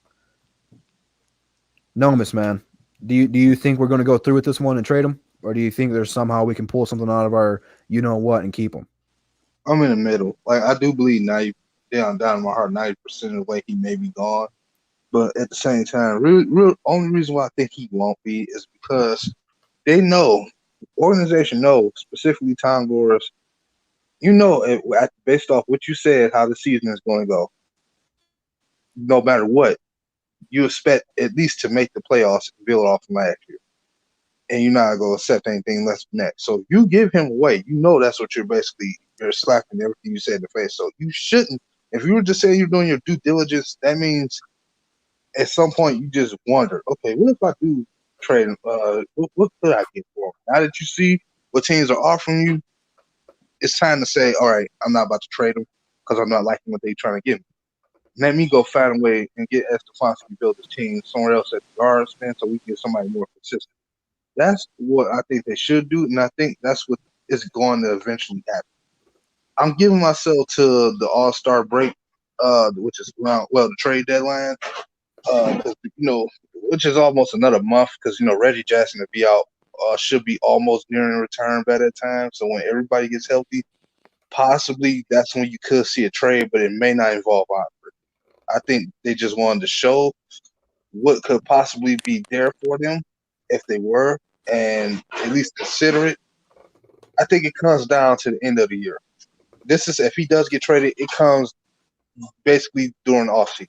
Nomis, man, do you think we're going to go through with this one and trade him, or do you think there's somehow we can pull something out of our you-know-what and keep him? I'm in the middle. Like, I do believe down in my heart, 90% of the way he may be gone. But at the same time, real only reason why I think he won't be is because they know, the organization knows, specifically Tom Gores, based off what you said, how the season is going to go. No matter what, you expect at least to make the playoffs and build off from last year. And you're not going to accept anything less than that. So if you give him away, that's what you're slapping everything you said in the face. So you shouldn't. If you were just saying you're doing your due diligence, that means at some point you just wonder, okay, what if I do trade him? What could I get for him? Now that you see what teams are offering you, it's time to say, all right, I'm not about to trade him because I'm not liking what they're trying to give me. Let me go find a way and get Estefanski to build his team somewhere else at the guard stand so we can get somebody more consistent. That's what I think they should do, and I think that's what is going to eventually happen. I'm giving myself to the All-Star break, which is around, the trade deadline, which is almost another month because, Reggie Jackson to be out should be almost nearing return by that time. So when everybody gets healthy, possibly that's when you could see a trade, but it may not involve Andre. I think they just wanted to show what could possibly be there for them if they were, and at least consider it. I think it comes down to the end of the year. This is if he does get traded, it comes basically during the offseason.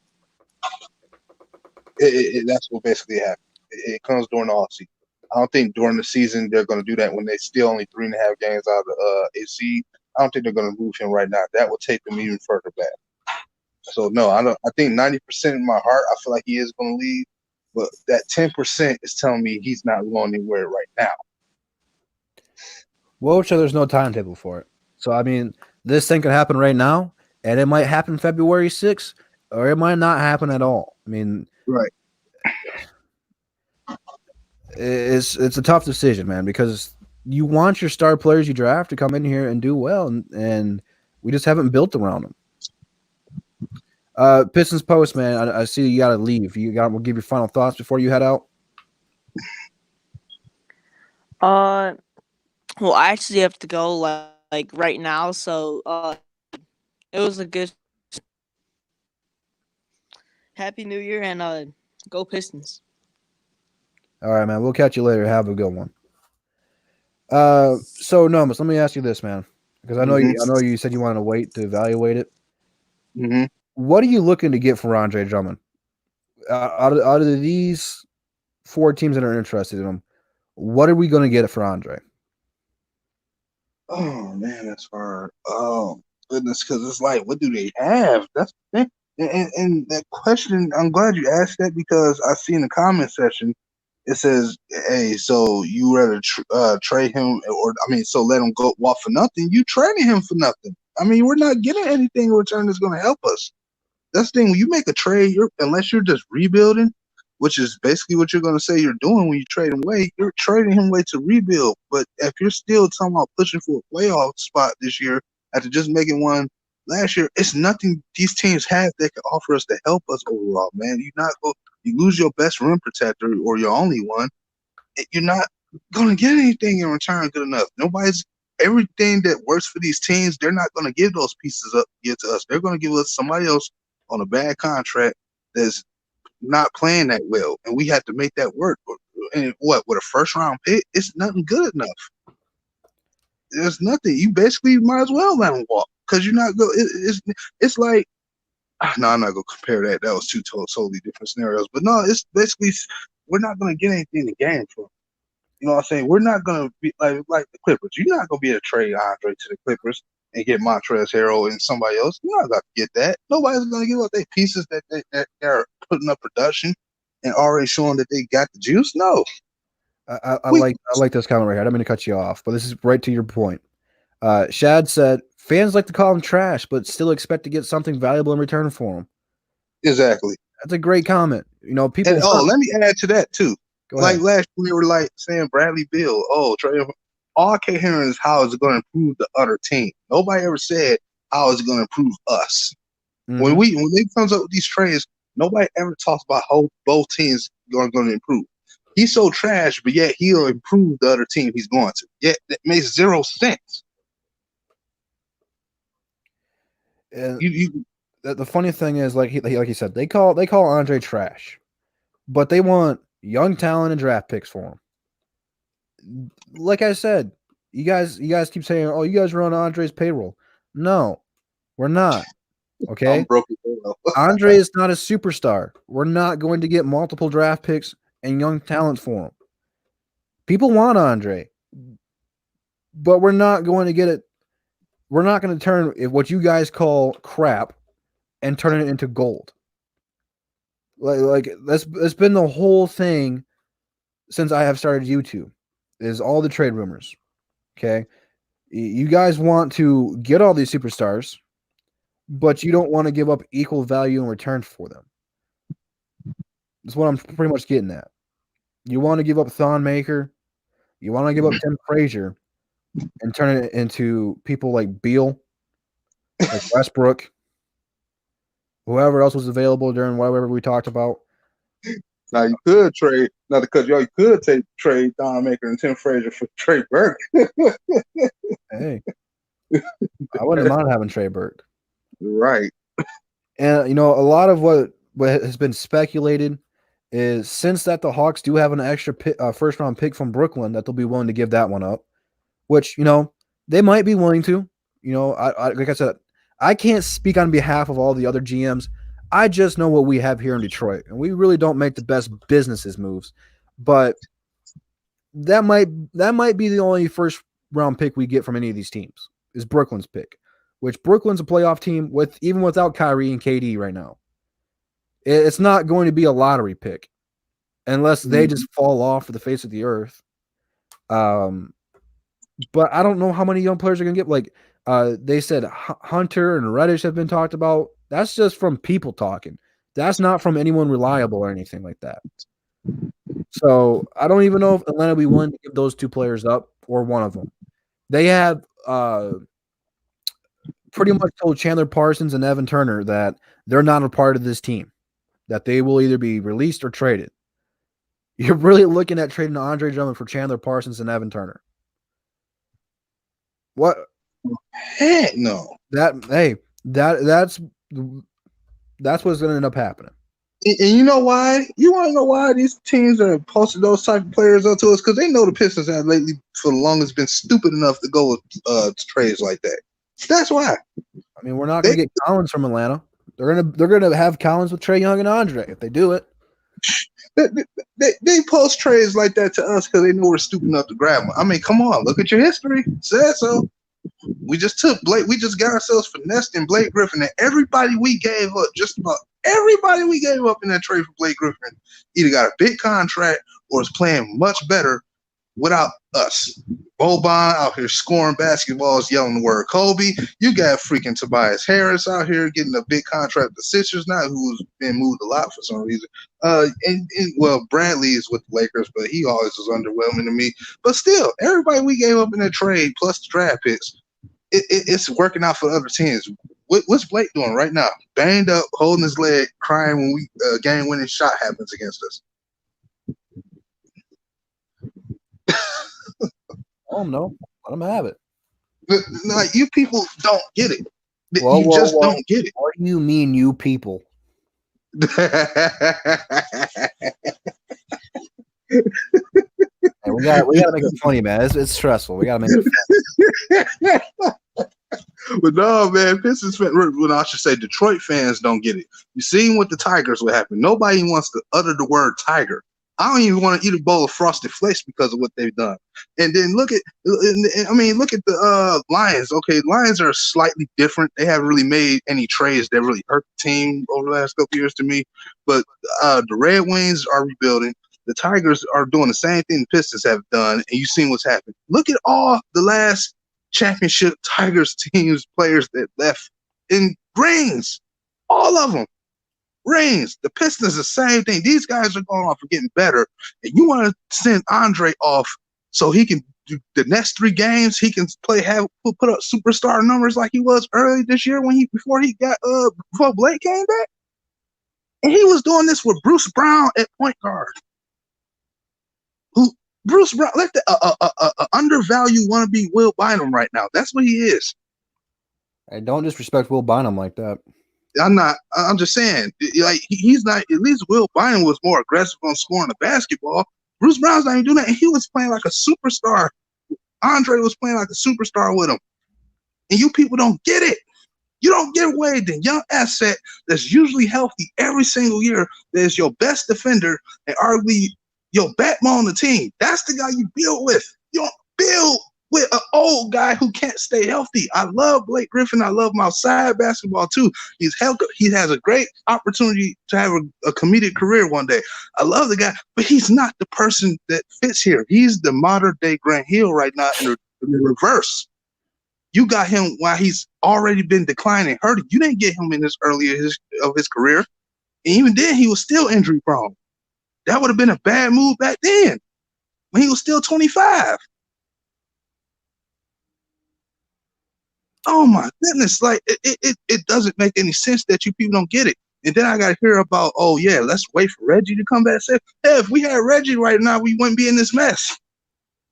That's what basically happens. It comes during the offseason. I don't think during the season they're going to do that when they still only 3.5 games out of a seed. I don't think they're going to move him right now. That will take them even further back. So no, I don't. I think 90% in my heart, I feel like he is going to leave, but that 10% is telling me he's not going anywhere right now. Well, so there's no timetable for it. So I mean, this thing could happen right now, and it might happen February 6th, or it might not happen at all. I mean, right. It's a tough decision, man, because you want your star players you draft to come in here and do well, and we just haven't built around them. Pistons Post, man, I see you got to leave. We'll give your final thoughts before you head out. Well, I actually have to go like right now, so it was a good Happy New Year and go Pistons. All right, man. We'll catch you later. Have a good one. So Nomis, let me ask you this, man, because I know you said you wanted to wait to evaluate it. Mm-hmm. What are you looking to get from Andre Drummond? Out of these 4 teams that are interested in him. What are we going to get for Andre? Oh man, that's hard. Oh goodness, because it's like, what do they have? That's the thing. And that question, I'm glad you asked that because I see in the comment section it says, "Hey, so you rather trade him, or I mean, so let him go walk for nothing? You trading him for nothing? I mean, we're not getting anything in return that's going to help us. That's the thing. When you make a trade, unless you're just rebuilding, which is basically what you're going to say you're doing when you trade him away, you're trading him away to rebuild. But if you're still talking about pushing for a playoff spot this year after just making one last year, it's nothing these teams have that can offer us to help us overall, man. You lose your best rim protector or your only one, you're not going to get anything in return good enough. Everything that works for these teams, they're not going to give those pieces up yet to us. They're going to give us somebody else on a bad contract that's not playing that well, and we have to make that work. And with a first round pick, it's nothing good enough. There's nothing. You basically might as well let him walk because you're not go. It's like, no, I'm not gonna compare that. That was two totally different scenarios. But no, it's basically we're not gonna get anything to gain from. You know what I'm saying? We're not gonna be like the Clippers. You're not gonna be able to trade Andre to the Clippers and get Montrezl Harrell and somebody else. You're not gonna get that. Nobody's gonna give up their pieces that they're putting up production and already showing that they got the juice. No. I like this comment right here. I don't mean to cut you off, but this is right to your point. Shad said, fans like to call him trash, but still expect to get something valuable in return for him. Exactly. That's a great comment. You know, people. And, let me add to that too. Like last year, they were like saying Bradley Beal. Oh, Trey. All I kept hearing is how is it going to improve the other team. Nobody ever said how is it going to improve us. Mm-hmm. When they comes up with these trades, nobody ever talks about how both teams are going to improve. He's so trash, but yet he'll improve the other team he's going to. Yet that makes zero sense. And the funny thing is, like he said, they call Andre trash, but they want young talent and draft picks for him. Like I said, you guys keep saying, "Oh, you guys are on Andre's payroll." No, we're not. Okay, I'm broken. Andre is not a superstar. We're not going to get multiple draft picks and young talent for him. People want Andre, but we're not going to get it. We're not going to turn what you guys call crap and turn it into gold. Like that's been the whole thing since I have started YouTube, is all the trade rumors. Okay, you guys want to get all these superstars, but you don't want to give up equal value in return for them. That's what I'm pretty much getting at. You want to give up Thon Maker, you want to give up Tim Frazier, and turn it into people like Beal, like Westbrook, whoever else was available during whatever we talked about. Now you could trade, not because you could trade Thon Maker and Tim Frazier for Trey Burke. Hey, I wouldn't mind having Trey Burke. Right. And you know, a lot of what has been speculated is, since that the Hawks do have an extra first round pick from Brooklyn, that they'll be willing to give that one up, which, you know, they might be willing to. You know, I like I said, I can't speak on behalf of all the other GMs. I just know what we have here in Detroit, and we really don't make the best businesses moves. But that might be the only first round pick we get from any of these teams, is Brooklyn's pick, which Brooklyn's a playoff team even without Kyrie and KD right now. It's not going to be a lottery pick unless they just fall off the face of the earth. But I don't know how many young players are going to get. Like they said, Hunter and Reddish have been talked about. That's just from people talking. That's not from anyone reliable or anything like that. So I don't even know if Atlanta will be willing to give those two players up, or one of them. They have pretty much told Chandler Parsons and Evan Turner that they're not a part of this team, that they will either be released or traded. You're really looking at trading Andre Drummond for Chandler Parsons and Evan Turner. What? Heck no. That's what's going to end up happening. And you know why? You want to know why these teams are posting those type of players up to us? Because they know the Pistons have lately, for the longest, been stupid enough to go with trades like that. That's why. I mean, we're not going to get Collins from Atlanta. They're gonna have Collins with Trae Young and Andre if they do it. They post trades like that to us because they know we're stupid enough to grab them. I mean, come on, look at your history. Said so. We just took Blake. We just got ourselves finessed in Blake Griffin, and everybody we gave up, just about everybody we gave up in that trade for Blake Griffin, either got a big contract or is playing much better without us. Boban out here scoring basketballs, yelling the word Kobe. You got freaking Tobias Harris out here getting a big contract with the Sixers now, who's been moved a lot for some reason. Well, Bradley is with the Lakers, but he always was underwhelming to me. But still, everybody we gave up in that trade, plus the draft picks, it's working out for other teams. What's Blake doing right now? Banged up, holding his leg, crying when we game-winning shot happens against us. Oh no, let him have it. Like, you people don't get it. Whoa, Don't get it. What do you mean, you people? Hey, we gotta make it funny, man. It's stressful. We gotta make it funny. But no, man, Pistons fans, well, I should say Detroit fans don't get it. You seen what the Tigers would happen. Nobody wants to utter the word Tiger. I don't even want to eat a bowl of Frosted Flakes because of what they've done. And then look at the Lions. Okay, Lions are slightly different. They haven't really made any trades that really hurt the team over the last couple years to me. But the Red Wings are rebuilding. The Tigers are doing the same thing the Pistons have done, and you've seen what's happened. Look at all the last championship Tigers teams players that left in rings. All of them. Rings. The Pistons, the same thing. These guys are going off and getting better. And you want to send Andre off so he can do the next 3 games, he can put up superstar numbers like he was early this year before Blake came back. And he was doing this with Bruce Brown at point guard. Bruce Brown, let the undervalued wannabe Will Bynum right now. That's what he is. Hey, don't disrespect Will Bynum like that. I'm just saying, like, he's not. At least Will Bynum was more aggressive on scoring the basketball. Bruce Brown's not even doing that, and he was playing like a superstar. Andre was playing like a superstar with him, and you people don't get it. You don't get Wade, the young asset that's usually healthy every single year. That's your best defender and arguably your backbone on the team. That's the guy you build with. You don't build with an old guy who can't stay healthy. I love Blake Griffin. I love him outside basketball too. He's healthy. He has a great opportunity to have a comedic career one day. I love the guy, but he's not the person that fits here. He's the modern day Grant Hill right now in the reverse. You got him while he's already been declining, hurting. You didn't get him in this earlier of his career. And even then, he was still injury prone. That would have been a bad move back then when he was still 25. Oh my goodness! Like it doesn't make any sense that you people don't get it. And then I got to hear about, oh yeah, let's wait for Reggie to come back. Say, hey, if we had Reggie right now, we wouldn't be in this mess.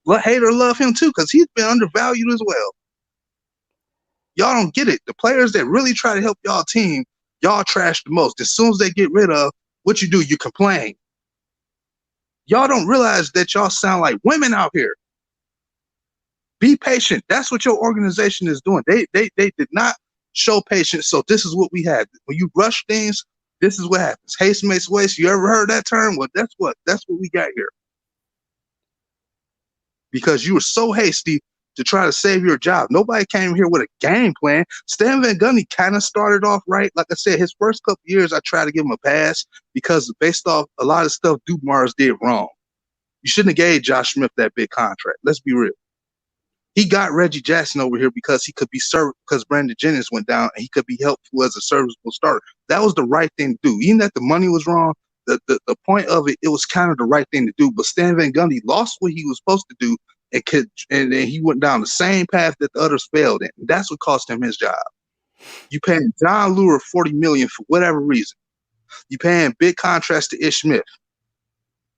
But hate or love him too, because he's been undervalued as well. Y'all don't get it. The players that really try to help y'all team, y'all trash the most. As soon as they get rid of, what you do, you complain. Y'all don't realize that y'all sound like women out here. Be patient. That's what your organization is doing. They did not show patience, so this is what we had. When you rush things, this is what happens. Haste makes waste. You ever heard that term? Well, that's what we got here. Because you were so hasty to try to save your job. Nobody came here with a game plan. Stan Van Gundy kind of started off right. Like I said, his first couple years, I tried to give him a pass because based off a lot of stuff Dumars did wrong. You shouldn't have gave Josh Smith that big contract. Let's be real. He got Reggie Jackson over here because he could be served because Brandon Jennings went down and he could be helpful as a serviceable starter. That was the right thing to do. Even that the money was wrong, the point of it was kind of the right thing to do. But Stan Van Gundy lost what he was supposed to do and then he went down the same path that the others failed in. That's what cost him his job. You paying John Lure $40 million for whatever reason. You paying big contracts to Ish Smith.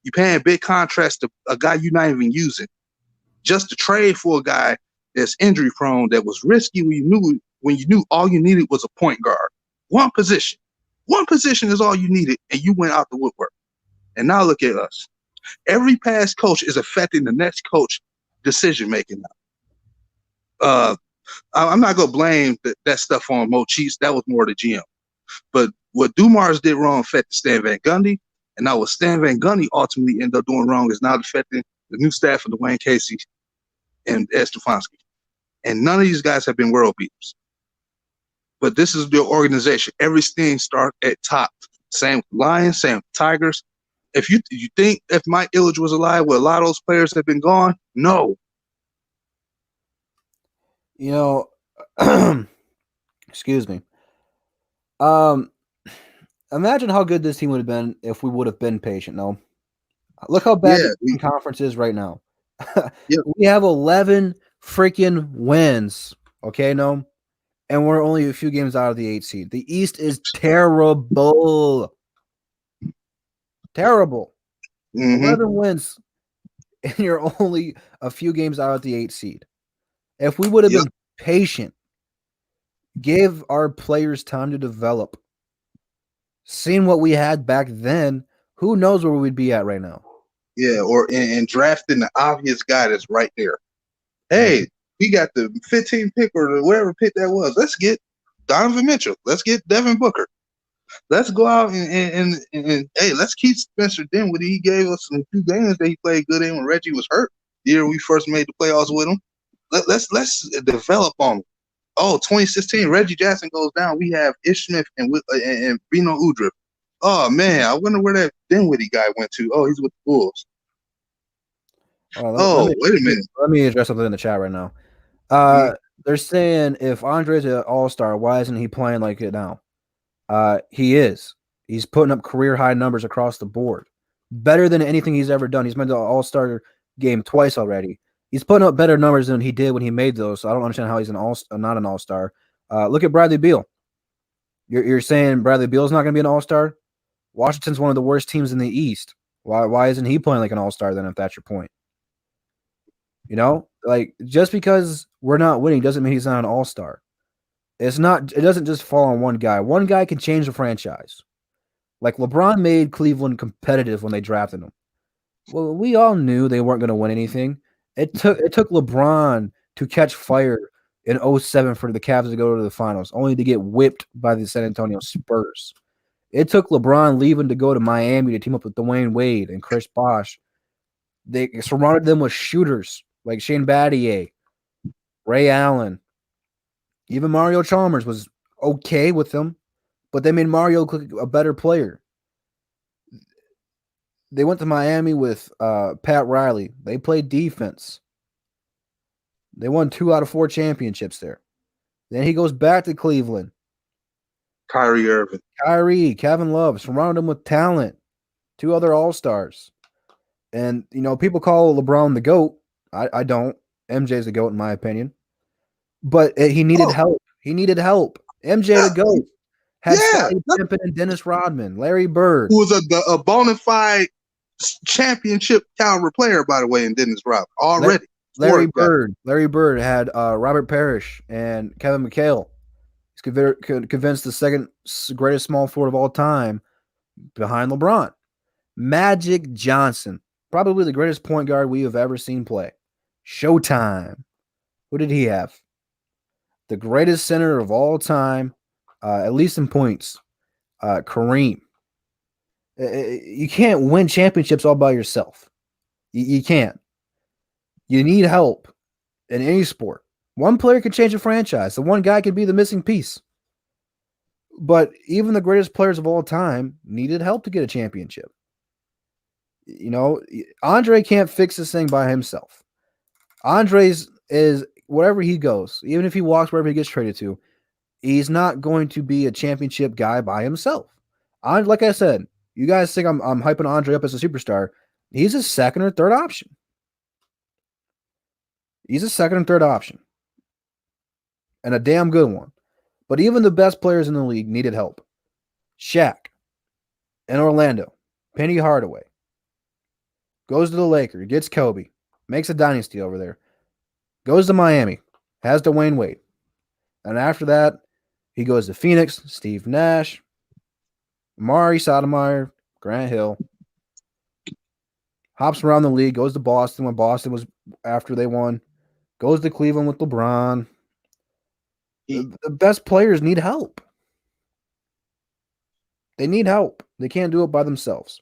You paying big contracts to a guy you're not even using. Just to trade for a guy that's injury prone, that was risky when you knew all you needed was a point guard. One position is all you needed, and you went out the woodwork. And now look at us. Every past coach is affecting the next coach decision making now. I'm not gonna blame that stuff on Mo Cheeks. That was more the GM. But what Dumars did wrong affected Stan Van Gundy. And now what Stan Van Gundy ultimately ended up doing wrong is now affecting the new staff of Dwayne Casey and Ed Stefanski. And none of these guys have been world beaters. But this is their organization. Everything starts at top. Same with Lions, same with Tigers. If you think if Mike Ilitch was alive, would a lot of those players have been gone? No. Excuse me. Imagine how good this team would have been if we would have been patient. No, look how bad the conference is right now. We have 11 freaking wins. Okay, no, and we're only a few games out of the 8th seed. The East is terrible. Terrible. 11 wins, and you're only a few games out of the 8th seed. If we would have been patient, give our players time to develop, seeing what we had back then, who knows where we'd be at right now? Yeah, or in drafting the obvious guy that's right there. Hey, we got the 15th pick or whatever pick that was. Let's get Donovan Mitchell. Let's get Devin Booker. Let's go out and hey, let's keep Spencer Dinwiddie. He gave us some few games that he played good in when Reggie was hurt. The year we first made the playoffs with him. Let's develop on him. Oh, 2016, Reggie Jackson goes down. We have Ish Smith and Bino Udrih. Oh, man, I wonder where that Dinwiddie guy went to. Oh, he's with the Bulls. Wait a minute. Let me address something in the chat right now. They're saying if Andre's an all-star, why isn't he playing like it now? He is. He's putting up career-high numbers across the board. Better than anything he's ever done. He's made the all-star game twice already. He's putting up better numbers than he did when he made those, so I don't understand how he's not an all-star. Look at Bradley Beal. You're saying Bradley Beal's not going to be an all-star? Washington's one of the worst teams in the East. Why isn't he playing like an all-star then, if that's your point? Like, just because we're not winning doesn't mean he's not an all-star. It doesn't just fall on one guy. One guy can change the franchise. Like, LeBron made Cleveland competitive when they drafted him. Well, we all knew they weren't going to win anything. It took LeBron to catch fire in 2007 for the Cavs to go to the finals, only to get whipped by the San Antonio Spurs. It took LeBron leaving to go to Miami to team up with Dwayne Wade and Chris Bosh. They surrounded them with shooters like Shane Battier, Ray Allen. Even Mario Chalmers was okay with them, but they made Mario a better player. They went to Miami with Pat Riley. They played defense. They won 2 out of 4 championships there. Then he goes back to Cleveland. Kyrie Irving. Kevin Love, surrounded him with talent. 2 other All-Stars. And, people call LeBron the GOAT. I don't. MJ's the GOAT in my opinion. But he needed help. He needed help. MJ the GOAT. Had Scottie Pippen and Dennis Rodman, Larry Bird. Who was a bona fide championship caliber player, by the way, in Dennis Rodman already. Larry Bird had Robert Parrish and Kevin McHale. He's convinced the second greatest small forward of all time behind LeBron. Magic Johnson, probably the greatest point guard we have ever seen play. Showtime. Who did he have? The greatest center of all time, at least in points, Kareem. You can't win championships all by yourself. You can't. You need help in any sport. One player could change a franchise. The one guy could be the missing piece. But even the greatest players of all time needed help to get a championship. Andre can't fix this thing by himself. Andre's is wherever he goes, even if he walks wherever he gets traded to, he's not going to be a championship guy by himself. Like I said, you guys think I'm hyping Andre up as a superstar. He's a second or third option. He's a second and third option. And a damn good one. But even the best players in the league needed help. Shaq in Orlando, Penny Hardaway, goes to the Lakers, gets Kobe, makes a dynasty over there, goes to Miami, has Dwayne Wade. And after that, he goes to Phoenix, Steve Nash, Amari Stoudemire, Grant Hill, hops around the league, goes to Boston when Boston was after they won, goes to Cleveland with LeBron. The best players need help. They need help. They can't do it by themselves.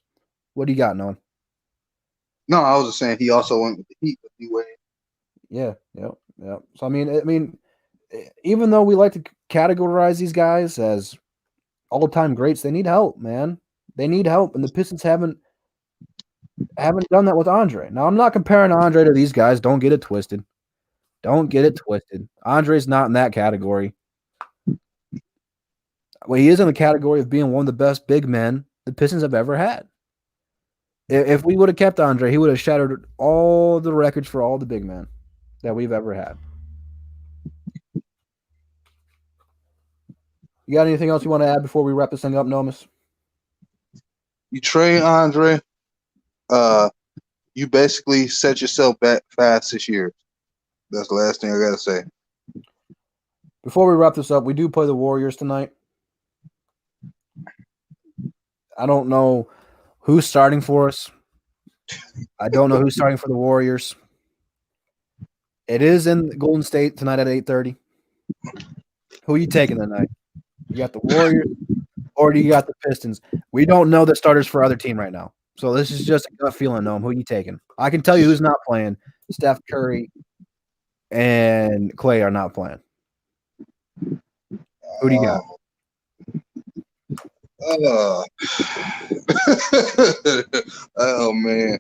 What do you got, Noam? No, I was just saying he also went with the Heat with D-Wade. Yeah. So I mean, even though we like to categorize these guys as all-time greats, they need help, man. They need help, and the Pistons haven't done that with Andre. Now, I'm not comparing Andre to these guys. Don't get it twisted. Andre's not in that category. Well, he is in the category of being one of the best big men the Pistons have ever had. If we would have kept Andre, he would have shattered all the records for all the big men that we've ever had. You got anything else you want to add before we wrap this thing up, Nomis? You trade Andre, you basically set yourself back 5-6 years. That's the last thing I gotta say. Before we wrap this up, we do play the Warriors tonight. I don't know who's starting for us. I don't know who's starting for the Warriors. It is in Golden State tonight at 8:30. Who are you taking tonight? You got the Warriors or do you got the Pistons? We don't know the starters for other team right now. So this is just a gut feeling, Noam. Who are you taking? I can tell you who's not playing. Steph Curry and Clay are not playing. Who do you got? Oh man,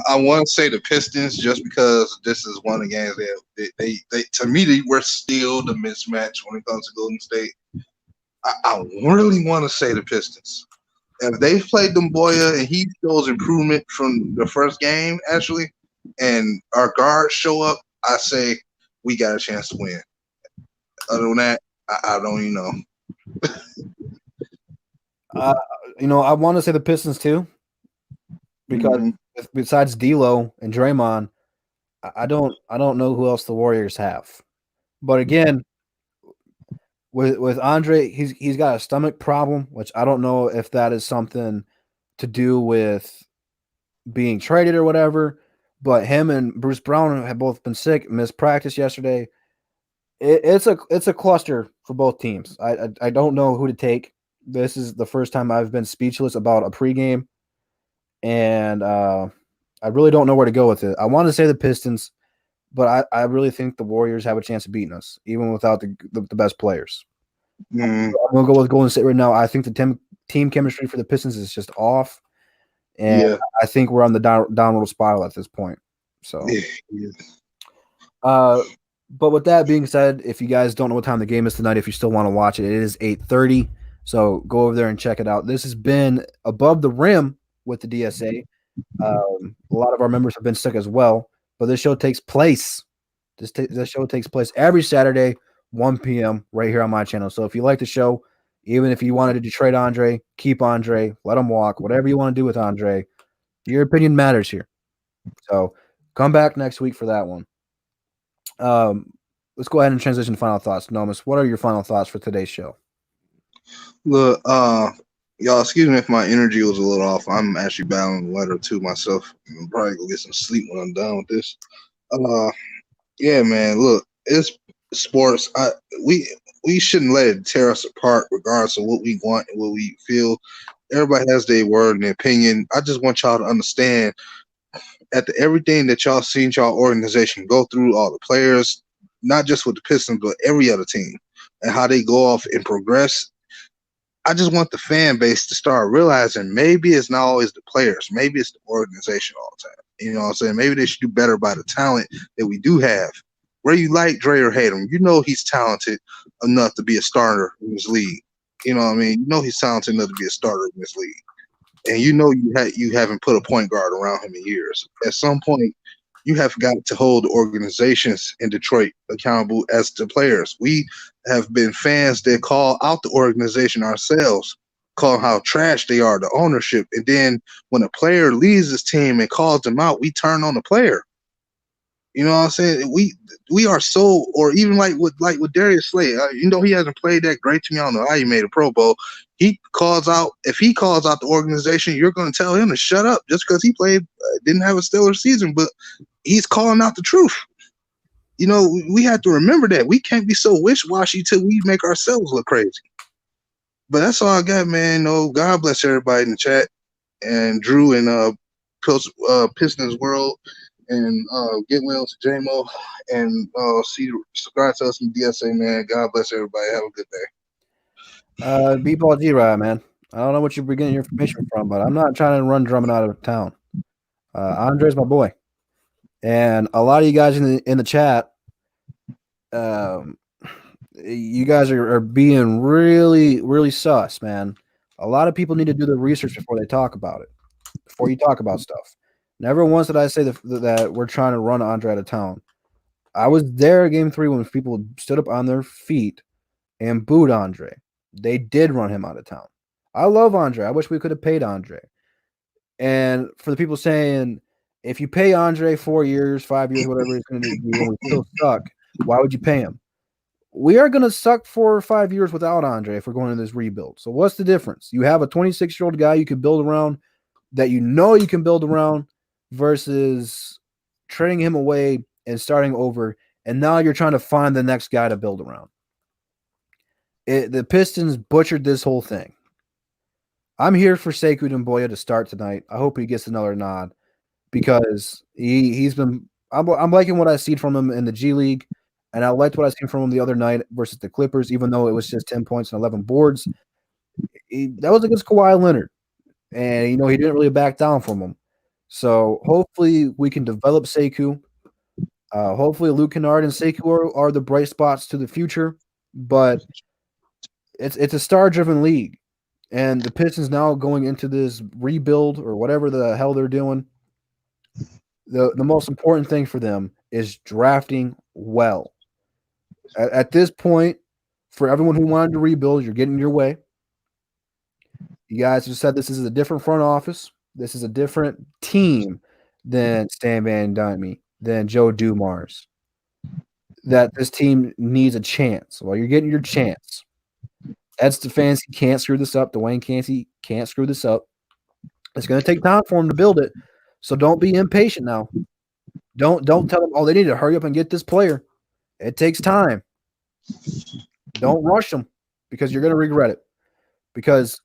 I want to say the Pistons just because this is one of the games that they to me they were still the mismatch when it comes to Golden State. I really want to say the Pistons. If they played Demboya and he shows improvement from the first game, actually, and our guards show up, I say we got a chance to win. Other than that, I don't even know. I want to say the Pistons too, because besides D'Lo and Draymond, I don't know who else the Warriors have. But again, with Andre, he's got a stomach problem, which I don't know if that is something to do with being traded or whatever. But him and Bruce Brown have both been sick, missed practice yesterday. It's a cluster for both teams. I don't know who to take. This is the first time I've been speechless about a pregame, and I really don't know where to go with it. I want to say the Pistons, but I really think the Warriors have a chance of beating us, even without the best players. I'm going to go with Golden State right now. I think the team chemistry for the Pistons is just off, and I think we're on the downward spiral at this point. So, but with that being said, if you guys don't know what time the game is tonight, if you still want to watch it, it is 8:30. So go over there and check it out. This has been Above the Rim with the DSA. A lot of our members have been sick as well, but this show takes place. This show takes place every Saturday, 1 p.m. right here on my channel. So if you like the show, even if you wanted to trade Andre, keep Andre, let him walk, whatever you want to do with Andre, your opinion matters here. So come back next week for that one. Let's go ahead and transition to final thoughts. Nomis, what are your final thoughts for today's show? Look, y'all, excuse me if my energy was a little off. I'm actually battling a letter too myself. I'm probably gonna get some sleep when I'm done with this. Yeah, man. Look, it's sports. We shouldn't let it tear us apart, regardless of what we want and what we feel. Everybody has their word and their opinion. I just want y'all to understand at everything that y'all seen y'all organization go through, all the players, not just with the Pistons, but every other team, and how they go off and progress. I just want the fan base to start realizing maybe it's not always the players. Maybe it's the organization all the time. You know what I'm saying? Maybe they should do better by the talent that we do have. Whether you like Dre or hate him, you know he's talented enough to be a starter in this league. You know what I mean? You know he's talented enough to be a starter in this league. And you know you haven't put a point guard around him in years. At some point, you have got to hold the organizations in Detroit accountable as the players. We have been fans that call out the organization ourselves, call how trash they are, the ownership. And then when a player leaves his team and calls them out, we turn on the player. You know what I'm saying? We are so, or even like with Darius Slay, you know he hasn't played that great to me. I don't know how he made a Pro Bowl. He calls out, if he calls out the organization, you're going to tell him to shut up just because he didn't have a stellar season, but he's calling out the truth. You know, we have to remember that. We can't be so wish-washy till we make ourselves look crazy. But that's all I got, man. No, God bless everybody in the chat. and Drew and Pistons World, and get well to JMO, and subscribe to us from DSA, man. God bless everybody. Have a good day. B-Ball G-Rod, man. I don't know what you're getting your information from, but I'm not trying to run Drummond out of town. Andre's my boy. And a lot of you guys in the chat, you guys are being really, really sus, man. A lot of people need to do the research before they talk about it, before you talk about stuff. Never once did I say that we're trying to run Andre out of town. I was there at Game 3 when people stood up on their feet and booed Andre. They did run him out of town. I love Andre. I wish we could have paid Andre. And for the people saying, if you pay Andre 4 years, 5 years, whatever it's going to be, and we still suck, why would you pay him? We are going to suck 4 or 5 years without Andre if we're going into this rebuild. So what's the difference? You have a 26-year-old guy you can build around that you know you can build around versus trading him away and starting over, and now you're trying to find the next guy to build around. The Pistons butchered this whole thing. I'm here for Sekou Doumbouya to start tonight. I hope he gets another nod because he's been – I'm liking what I see from him in the G League, and I liked what I seen from him the other night versus the Clippers, even though it was just 10 points and 11 boards. That was against Kawhi Leonard, and, he didn't really back down from him. So hopefully we can develop Sekou. Hopefully Luke Kennard and Sekou are the bright spots to the future, but it's a star-driven league, and the Pistons now going into this rebuild or whatever the hell they're doing. The most important thing for them is drafting well. At this point, for everyone who wanted to rebuild, you're getting your way. You guys have said this is a different front office. This is a different team than Stan Van Gundy, than Joe Dumars. That this team needs a chance. Well, you're getting your chance. Ed Stefanski can't screw this up. Dwayne Canty can't screw this up. It's going to take time for him to build it. So don't be impatient now. Don't tell them, they need to hurry up and get this player. It takes time. Don't rush them because you're going to regret it. Because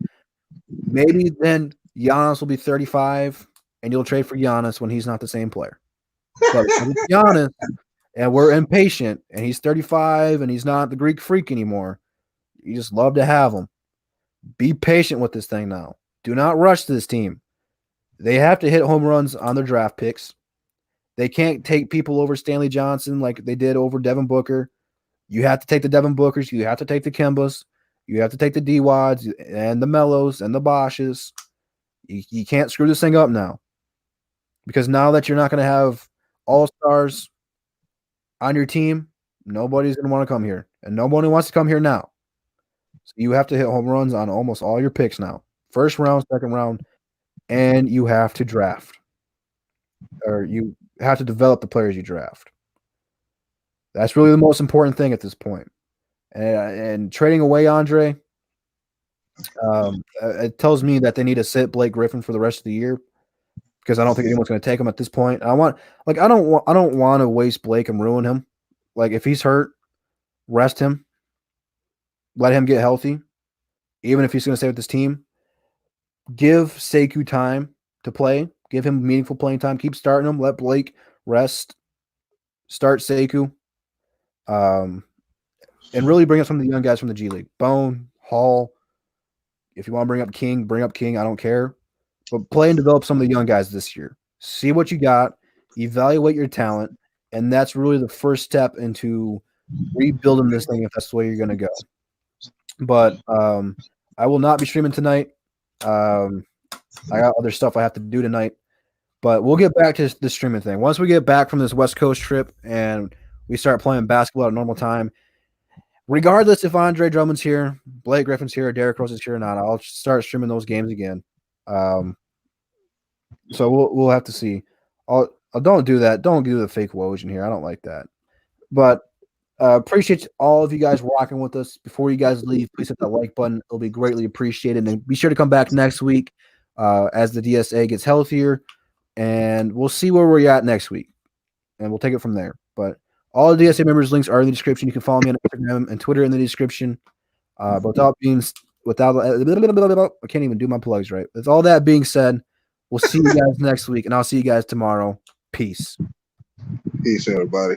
maybe then Giannis will be 35 and you'll trade for Giannis when he's not the same player. But if it's Giannis and we're impatient and he's 35 and he's not the Greek freak anymore, you just love to have him. Be patient with this thing now. Do not rush this team. They have to hit home runs on their draft picks. They can't take people over Stanley Johnson like they did over Devin Booker. You have to take the Devin Bookers. You have to take the Kembas. You have to take the D-Wads and the Mellos and the Bosches. You can't screw this thing up now. Because now that you're not going to have all-stars on your team, nobody's going to want to come here. And nobody wants to come here now. So you have to hit home runs on almost all your picks now. First round, second round, and you have to draft. Or you have to develop the players you draft. That's really the most important thing at this point. And trading away Andre, it tells me that they need to sit Blake Griffin for the rest of the year because I don't think anyone's going to take him at this point. I don't want to waste Blake and ruin him. Like if he's hurt, rest him. Let him get healthy, even if he's going to stay with this team. Give Sekou time to play. Give him meaningful playing time. Keep starting him. Let Blake rest. Start Sekou. And really bring up some of the young guys from the G League. Bone, Hall. If you want to bring up King. I don't care. But play and develop some of the young guys this year. See what you got. Evaluate your talent. And that's really the first step into rebuilding this thing if that's the way you're going to go. But I will not be streaming tonight. I got other stuff I have to do tonight. But we'll get back to the streaming thing. Once we get back from this West Coast trip and we start playing basketball at normal time, regardless if Andre Drummond's here, Blake Griffin's here, Derrick Rose is here or not, I'll start streaming those games again. So we'll have to see. Don't do that. Don't do the fake Woj in here. I don't like that. But appreciate all of you guys rocking with us. Before you guys leave, please hit that like button. It'll be greatly appreciated. And be sure to come back next week as the DSA gets healthier. And we'll see where we're at next week. And we'll take it from there. But all the DSA members' links are in the description. You can follow me on Instagram and Twitter in the description. But without being without I can't even do my plugs right. With all that being said, we'll see you guys next week, and I'll see you guys tomorrow. Peace. Peace, everybody.